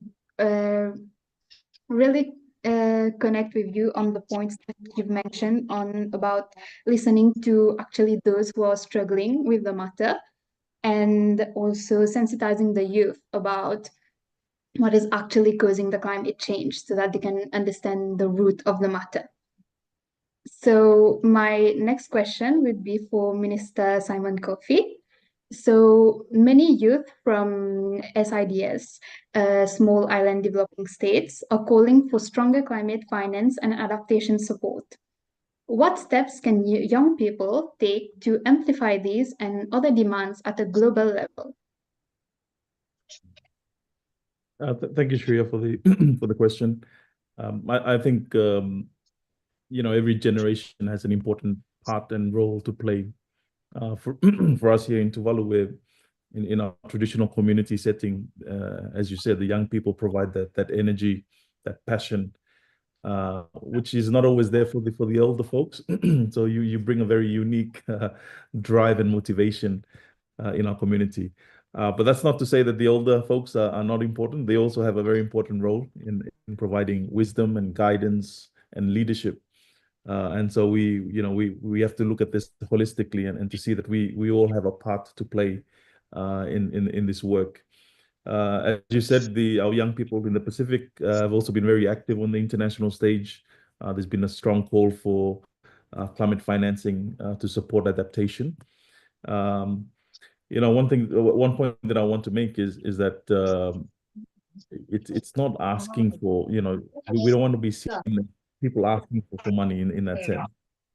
really connect with you on the points that you've mentioned on about listening to actually those who are struggling with the matter, and also sensitizing the youth about what is actually causing the climate change so that they can understand the root of the matter. So my next question would be for Minister Simon Kofi. So many youth from SIDS, small island developing states, are calling for stronger climate finance and adaptation support. What steps can young people take to amplify these and other demands at a global level? Thank you, Shreya, for the for the question. I think every generation has an important part and role to play. For us here in Tuvalu, where in our traditional community setting, as you said, the young people provide that energy, that passion, which is not always there for the older folks. So you bring a very unique drive and motivation in our community. But that's not to say that the older folks are not important. They also have a very important role in providing wisdom and guidance and leadership. And so we have to look at this holistically and to see that we all have a part to play in this work. As you said, our young people in the Pacific have also been very active on the international stage. There's been a strong call for climate financing to support adaptation. one point that I want to make is that it's not asking for, we don't want to be seen as people asking for money in that sense.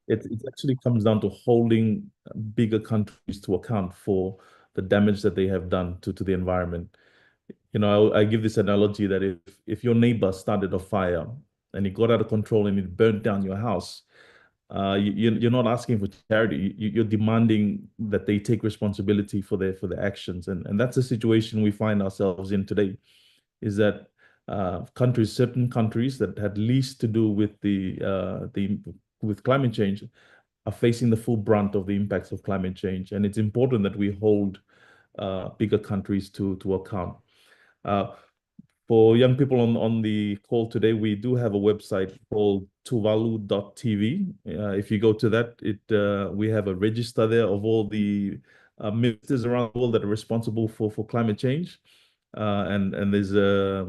It actually comes down to holding bigger countries to account for the damage that they have done to the environment. I give this analogy that if your neighbor started a fire and it got out of control and it burnt down your house, you're not asking for charity. You're demanding that they take responsibility for their actions, and that's the situation we find ourselves in today. Is that certain countries that had least to do with with climate change are facing the full brunt of the impacts of climate change, and it's important that we hold bigger countries to account. For young people on the call today, we do have a website called tuvalu.tv. If you go to that, we have a register there of all the ministers around the world that are responsible for climate change. And there's a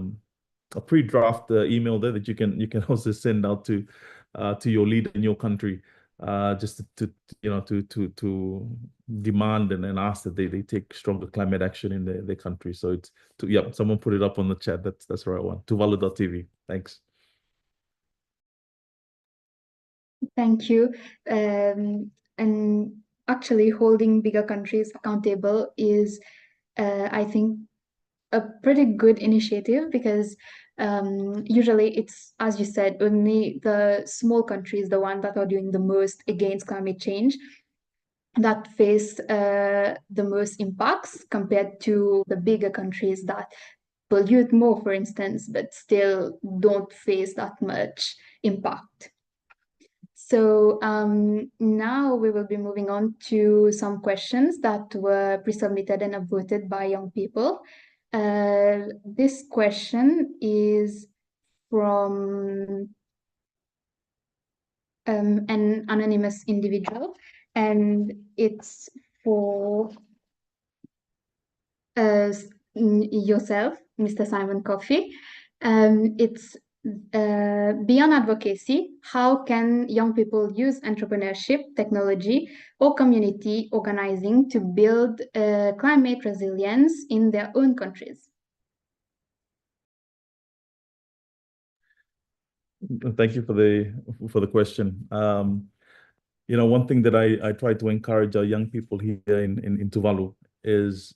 pre-draft email there that you can also send out to your leader in your country, just to demand and ask that they take stronger climate action in their country. So someone put it up on the chat. That's the right one. Tuvalu.tv. Thanks. Thank you. And actually, holding bigger countries accountable is, I think, a pretty good initiative, because usually it's, as you said, only the small countries, the ones that are doing the most against climate change, that face the most impacts compared to the bigger countries that pollute more, for instance, but still don't face that much impact. So now we will be moving on to some questions that were pre-submitted and voted by young people. This question is from an anonymous individual, and it's for yourself, Mr. Simon Coffey. It's beyond advocacy, how can young people use entrepreneurship, technology, or community organizing to build climate resilience in their own countries? Thank you for the question. One thing that I try to encourage our young people here in Tuvalu is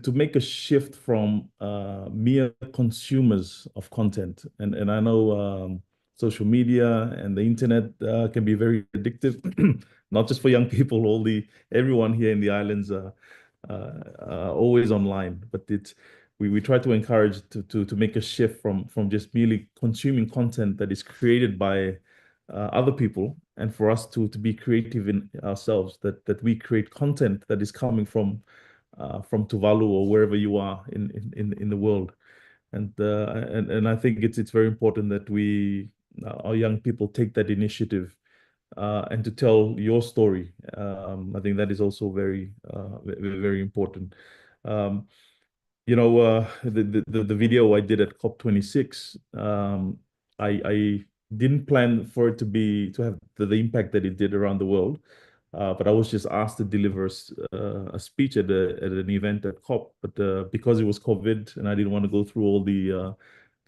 to make a shift from mere consumers of content. And I know social media and the internet can be very addictive, not just for young people, everyone here in the islands are always online. But we try to encourage to make a shift from just merely consuming content that is created by other people, and for us to be creative in ourselves, that we create content that is coming from Tuvalu or wherever you are in the world. And I think it's very important that our young people take that initiative and to tell your story. I think that is also very very important. The video I did at COP26, I didn't plan for it to have the impact that it did around the world. But I was just asked to deliver a speech at an event at COP. But because it was COVID and I didn't want to go through all the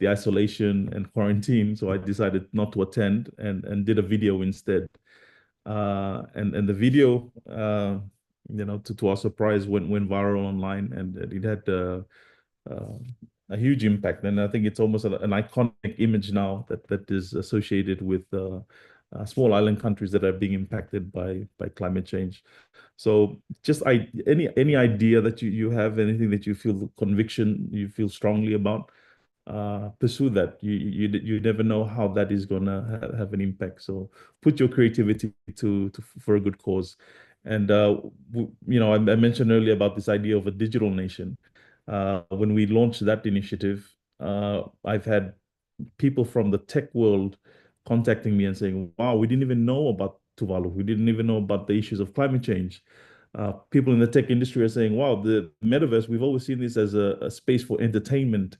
isolation and quarantine, so I decided not to attend and did a video instead. And the video, to our surprise, went viral online, and it had a huge impact. And I think it's almost an iconic image now that is associated with small island countries that are being impacted by climate change. So just any idea that you have, anything that you feel you feel strongly about, pursue that. You never know how that is gonna have an impact. So put your creativity for a good cause. And I mentioned earlier about this idea of a digital nation. When we launched that initiative, I've had people from the tech world contacting me and saying, wow, we didn't even know about Tuvalu. We didn't even know about the issues of climate change. People in the tech industry are saying, wow, the metaverse, we've always seen this as a space for entertainment,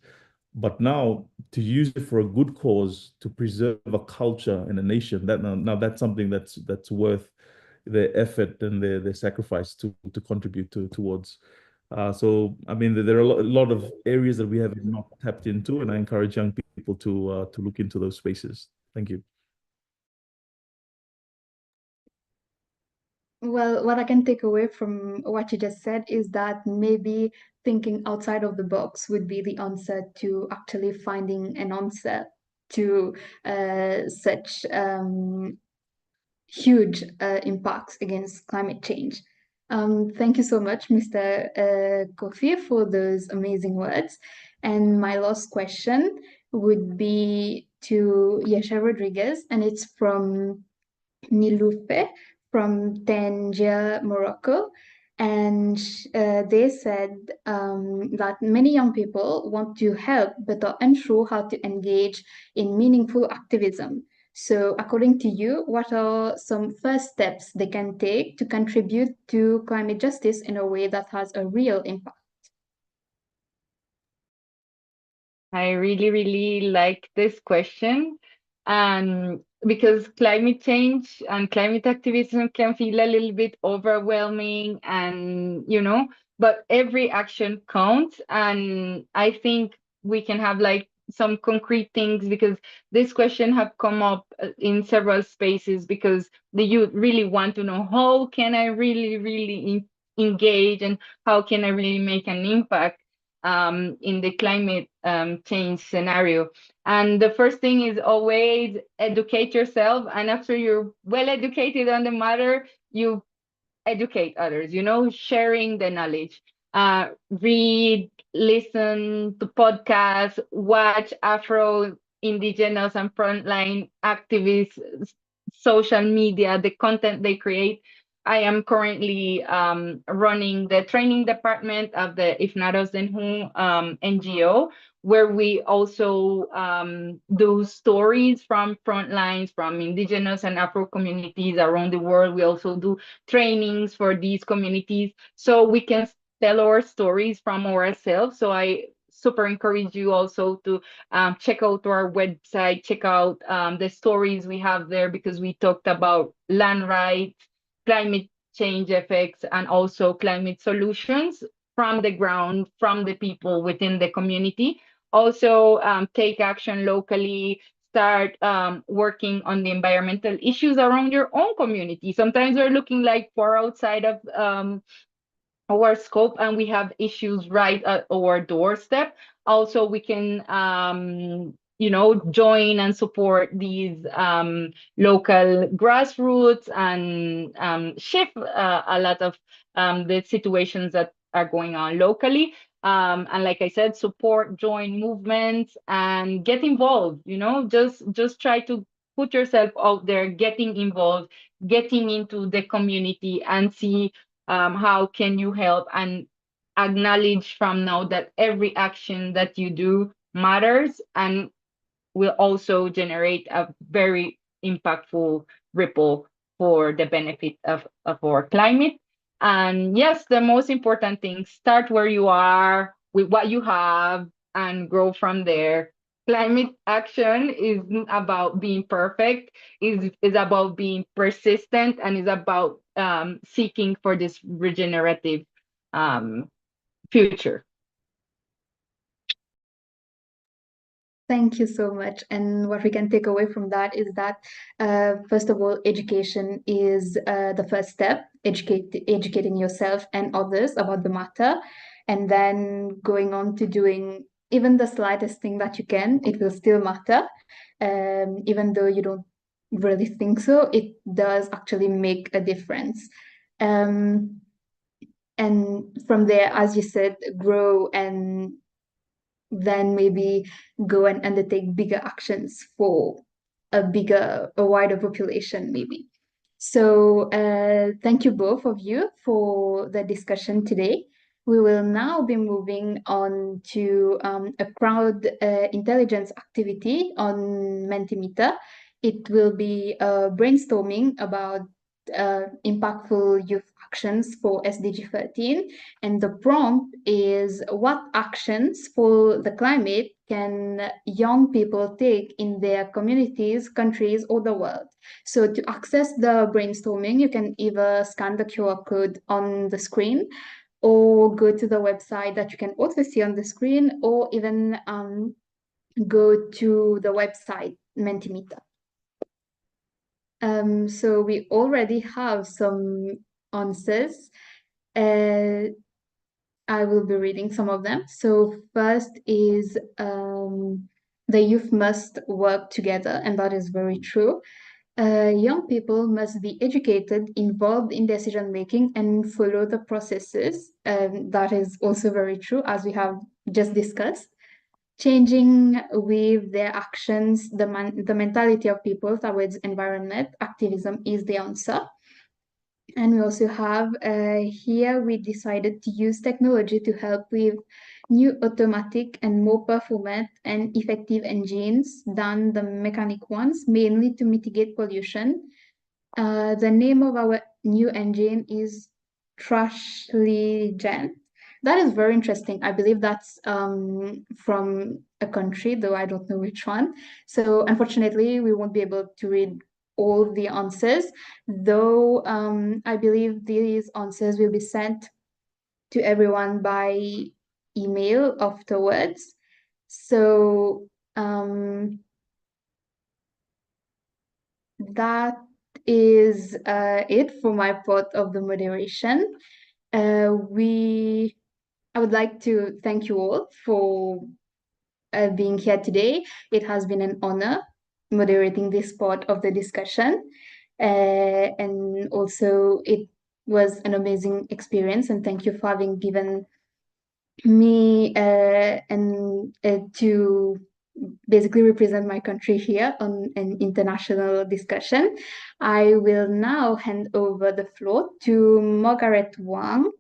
but now to use it for a good cause, to preserve a culture and a nation, now that's something that's worth their effort and their sacrifice to contribute towards. So, I mean, there are a lot of areas that we have not tapped into, and I encourage young people to look into those spaces. Thank you. Well, what I can take away from what you just said is that maybe thinking outside of the box would be the answer to actually finding an answer to such huge impacts against climate change. Thank you so much, Mr. Kofi, for those amazing words. And my last question would be to Yesha Rodriguez, and it's from Niloufe from Tangier, Morocco. And they said that many young people want to help but are unsure how to engage in meaningful activism. So according to you, what are some first steps they can take to contribute to climate justice in a way that has a real impact? I really, really like this question. Because climate change and climate activism can feel a little bit overwhelming and, but every action counts. And I think we can have like some concrete things, because this question have come up in several spaces, because the youth really want to know, how can I really, really engage, and how can I really make an impact in the climate change scenario. And the first thing is always educate yourself. And after you're well educated on the matter, you educate others, sharing the knowledge. Read, listen to podcasts, watch Afro, Indigenous, and frontline activists, social media, the content they create. I am currently running the training department of the Ifnaros Denhu NGO, where we also do stories from front lines, from Indigenous and Afro communities around the world. We also do trainings for these communities, so we can tell our stories from ourselves. So I super encourage you also to check out our website, check out the stories we have there, because we talked about land rights, climate change effects, and also climate solutions from the ground, from the people within the community. Also, take action locally, start working on the environmental issues around your own community. Sometimes we're looking like far outside of our scope, and we have issues right at our doorstep. Also, we can join and support these local grassroots and shift a lot of the situations that are going on locally. And like I said, support, join movements, and get involved. Just try to put yourself out there, getting involved, getting into the community, and see how can you help, and acknowledge from now that every action that you do matters and will also generate a very impactful ripple for the benefit of our climate. And yes, the most important thing, start where you are with what you have and grow from there. Climate action isn't about being perfect, is about being persistent, and is about seeking for this regenerative future. Thank you so much. And what we can take away from that is that, first of all, education is the first step, educating yourself and others about the matter, and then going on to doing even the slightest thing that you can. It will still matter, even though you don't really think so. It does actually make a difference. And from there, as you said, grow, and then maybe go and undertake bigger actions for a wider population, maybe. So thank you both of you for the discussion today. We will now be moving on to a crowd intelligence activity on Mentimeter. It will be brainstorming about impactful youth actions for SDG13. And the prompt is, what actions for the climate can young people take in their communities, countries, or the world? So to access the brainstorming, you can either scan the QR code on the screen or go to the website that you can also see on the screen, or even go to the website Mentimeter. So we already have some answers. I will be reading some of them. So first is the youth must work together, and that is very true. Young people must be educated, involved in decision making, and follow the processes. That is also very true, as we have just discussed. Changing with their actions, the mentality of people towards environment activism is the answer. And we also have here, we decided to use technology to help with new automatic and more performant and effective engines than the mechanic ones, mainly to mitigate pollution. The name of our new engine is Trashlygen. That is very interesting. I believe that's from a country, though I don't know which one. So unfortunately, we won't be able to read all the answers, though I believe these answers will be sent to everyone by email afterwards. So that is it for my part of the moderation. I would like to thank you all for being here today. It has been an honor moderating this part of the discussion. And also it was an amazing experience, and thank you for having given me to basically represent my country here on an international discussion. I will now hand over the floor to Margaret Wang,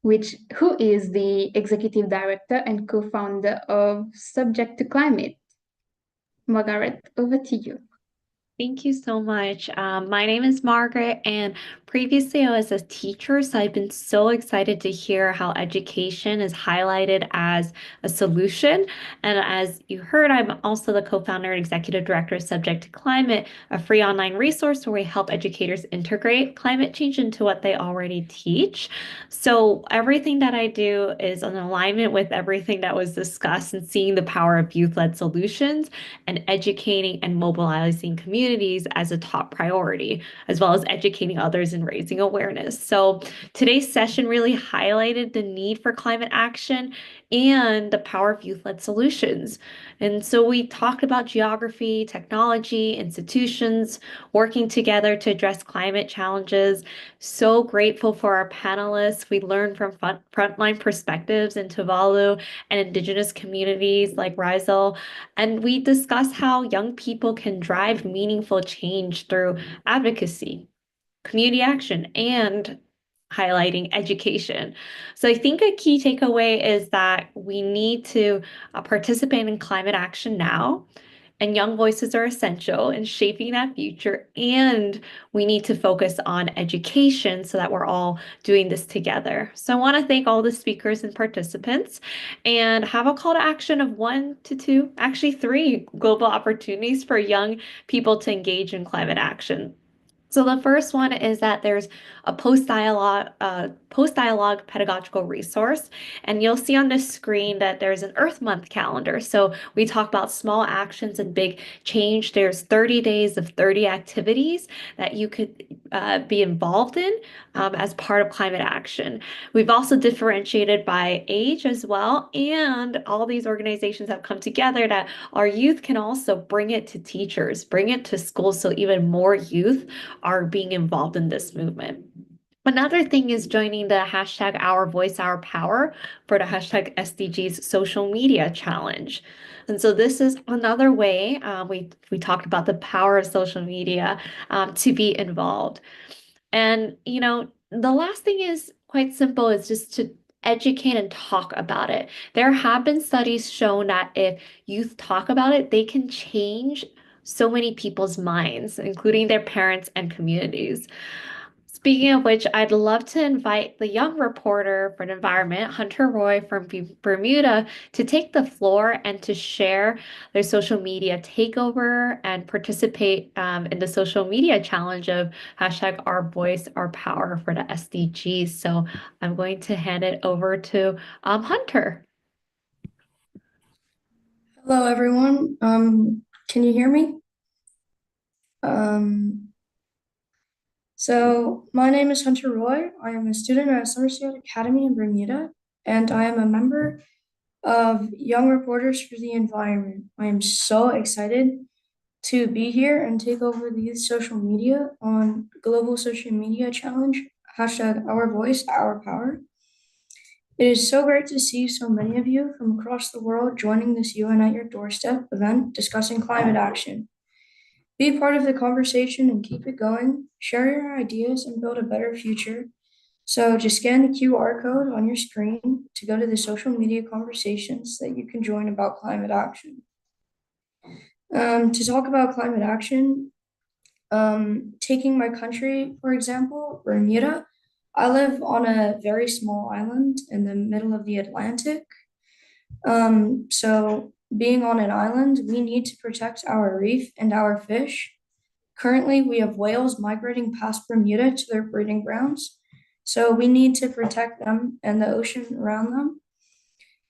who is the Executive Director and co-founder of Subject to Climate. Margaret, over to you. Thank you so much. My name is Margaret, and previously I was a teacher, so I've been so excited to hear how education is highlighted as a solution. And as you heard, I'm also the co-founder and executive director of Subject to Climate, a free online resource where we help educators integrate climate change into what they already teach. So everything that I do is in alignment with everything that was discussed, and seeing the power of youth-led solutions and educating and mobilizing communities as a top priority, as well as educating others and raising awareness. So today's session really highlighted the need for climate action and the power of youth-led solutions. And so we talked about geography, technology, institutions working together to address climate challenges. So grateful for our panelists. We learned from frontline perspectives in Tuvalu and Indigenous communities like Rizal. And we discussed how young people can drive meaningful change through advocacy, community action, and highlighting education. So I think a key takeaway is that we need to participate in climate action now, and young voices are essential in shaping that future. And we need to focus on education so that we're all doing this together. So I want to thank all the speakers and participants, and have a call to action of 1 to 2, actually 3 global opportunities for young people to engage in climate action. So the first one is that there's a post-dialogue pedagogical resource, and you'll see on the screen that there's an Earth Month calendar. So we talk about small actions and big change. There's 30 days of 30 activities that you could be involved in as part of climate action. We've also differentiated by age as well, and all these organizations have come together that our youth can also bring it to teachers, bring it to schools, so even more youth are being involved in this movement. Another thing is joining the hashtag Our Voice, Our Power for the hashtag SDGs social media challenge. And so this is another way we talked about the power of social media to be involved. And, you know, the last thing is quite simple, is just to educate and talk about it. There have been studies shown that if youth talk about it, they can change so many people's minds, including their parents and communities. Speaking of which, I'd love to invite the young reporter for the environment, Hunter Roy from Bermuda, to take the floor and to share their social media takeover and participate in the social media challenge of hashtag Our Voice, Our Power for the SDGs. So I'm going to hand it over to Hunter. Hello, everyone. Can you hear me? So my name is Hunter Roy. I am a student at Somerset Academy in Bermuda, and I am a member of Young Reporters for the Environment. I am so excited to be here and take over the youth social media on Global Social Media Challenge, hashtag Our Voice, Our Power. It is so great to see so many of you from across the world joining this UN at Your Doorstep event discussing climate action. Be part of the conversation and keep it going. Share your ideas and build a better future. So just scan the QR code on your screen to go to the social media conversations that you can join about climate action. To talk about climate action, taking my country, for example, Bermuda, I live on a very small island in the middle of the Atlantic. So being on an island, we need to protect our reef and our fish. Currently, we have whales migrating past Bermuda to their breeding grounds. So we need to protect them and the ocean around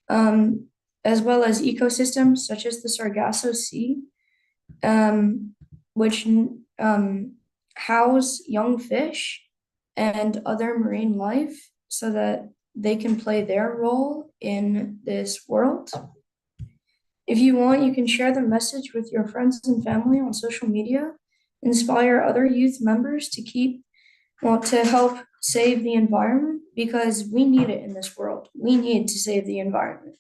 them, as well as ecosystems such as the Sargasso Sea, which house young fish and other marine life so that they can play their role in this world. If you want, you can share the message with your friends and family on social media, inspire other youth members to help save the environment, because we need it in this world. We need to save the environment.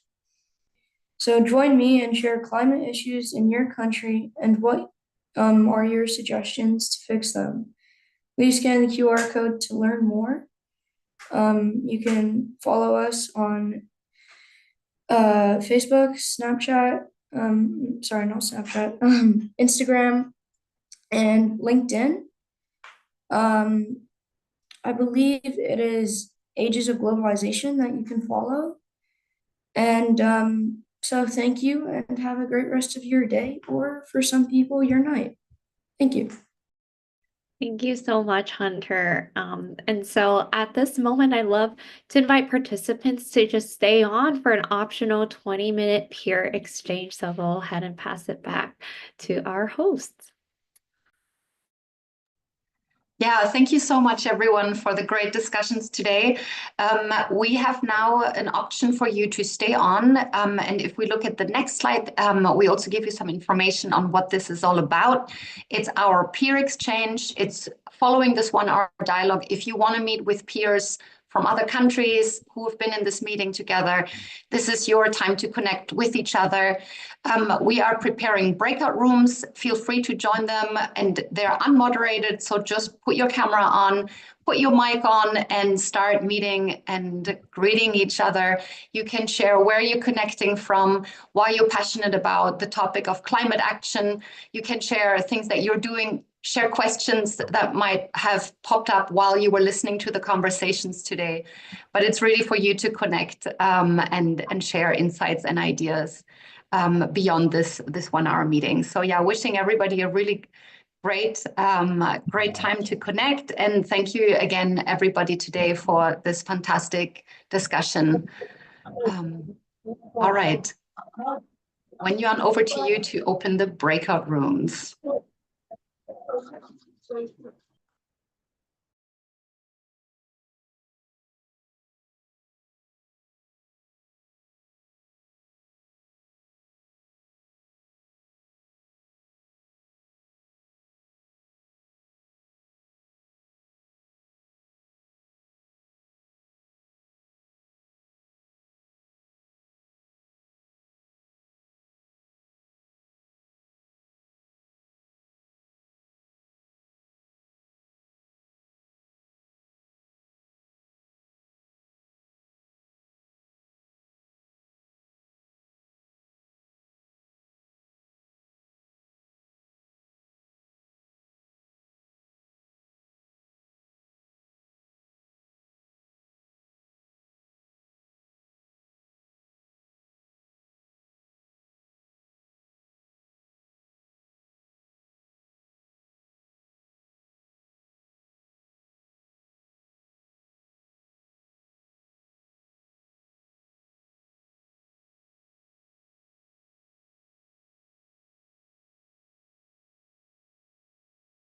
So join me and share climate issues in your country and what are your suggestions to fix them. Please scan the QR code to learn more. You can follow us on Facebook, Snapchat, Instagram, and LinkedIn. I believe it is Ages of Globalization that you can follow. And so thank you and have a great rest of your day, or for some people, your night. Thank you. Thank you so much, Hunter. And so at this moment, I'd love to invite participants to just stay on for an optional 20-minute peer exchange. So we'll go ahead and pass it back to our hosts. Yeah, thank you so much, everyone, for the great discussions today. We have now an option for you to stay on. And if we look at the next slide, we also give you some information on what this is all about. It's our peer exchange. It's following this 1-hour dialogue. If you want to meet with peers from other countries who have been in this meeting together, this is your time to connect with each other. We are preparing breakout rooms. Feel free to join them, and they're unmoderated, so just put your camera on, put your mic on, and start meeting and greeting each other. You can share where you're connecting from, why you're passionate about the topic of climate action. You can share things that you're doing, share questions that might have popped up while you were listening to the conversations today. But it's really for you to connect and share insights and ideas beyond this 1-hour meeting. So yeah, wishing everybody a really great time to connect. And thank you again, everybody, today for this fantastic discussion. All right. Wen-Yuan, over to you to open the breakout rooms.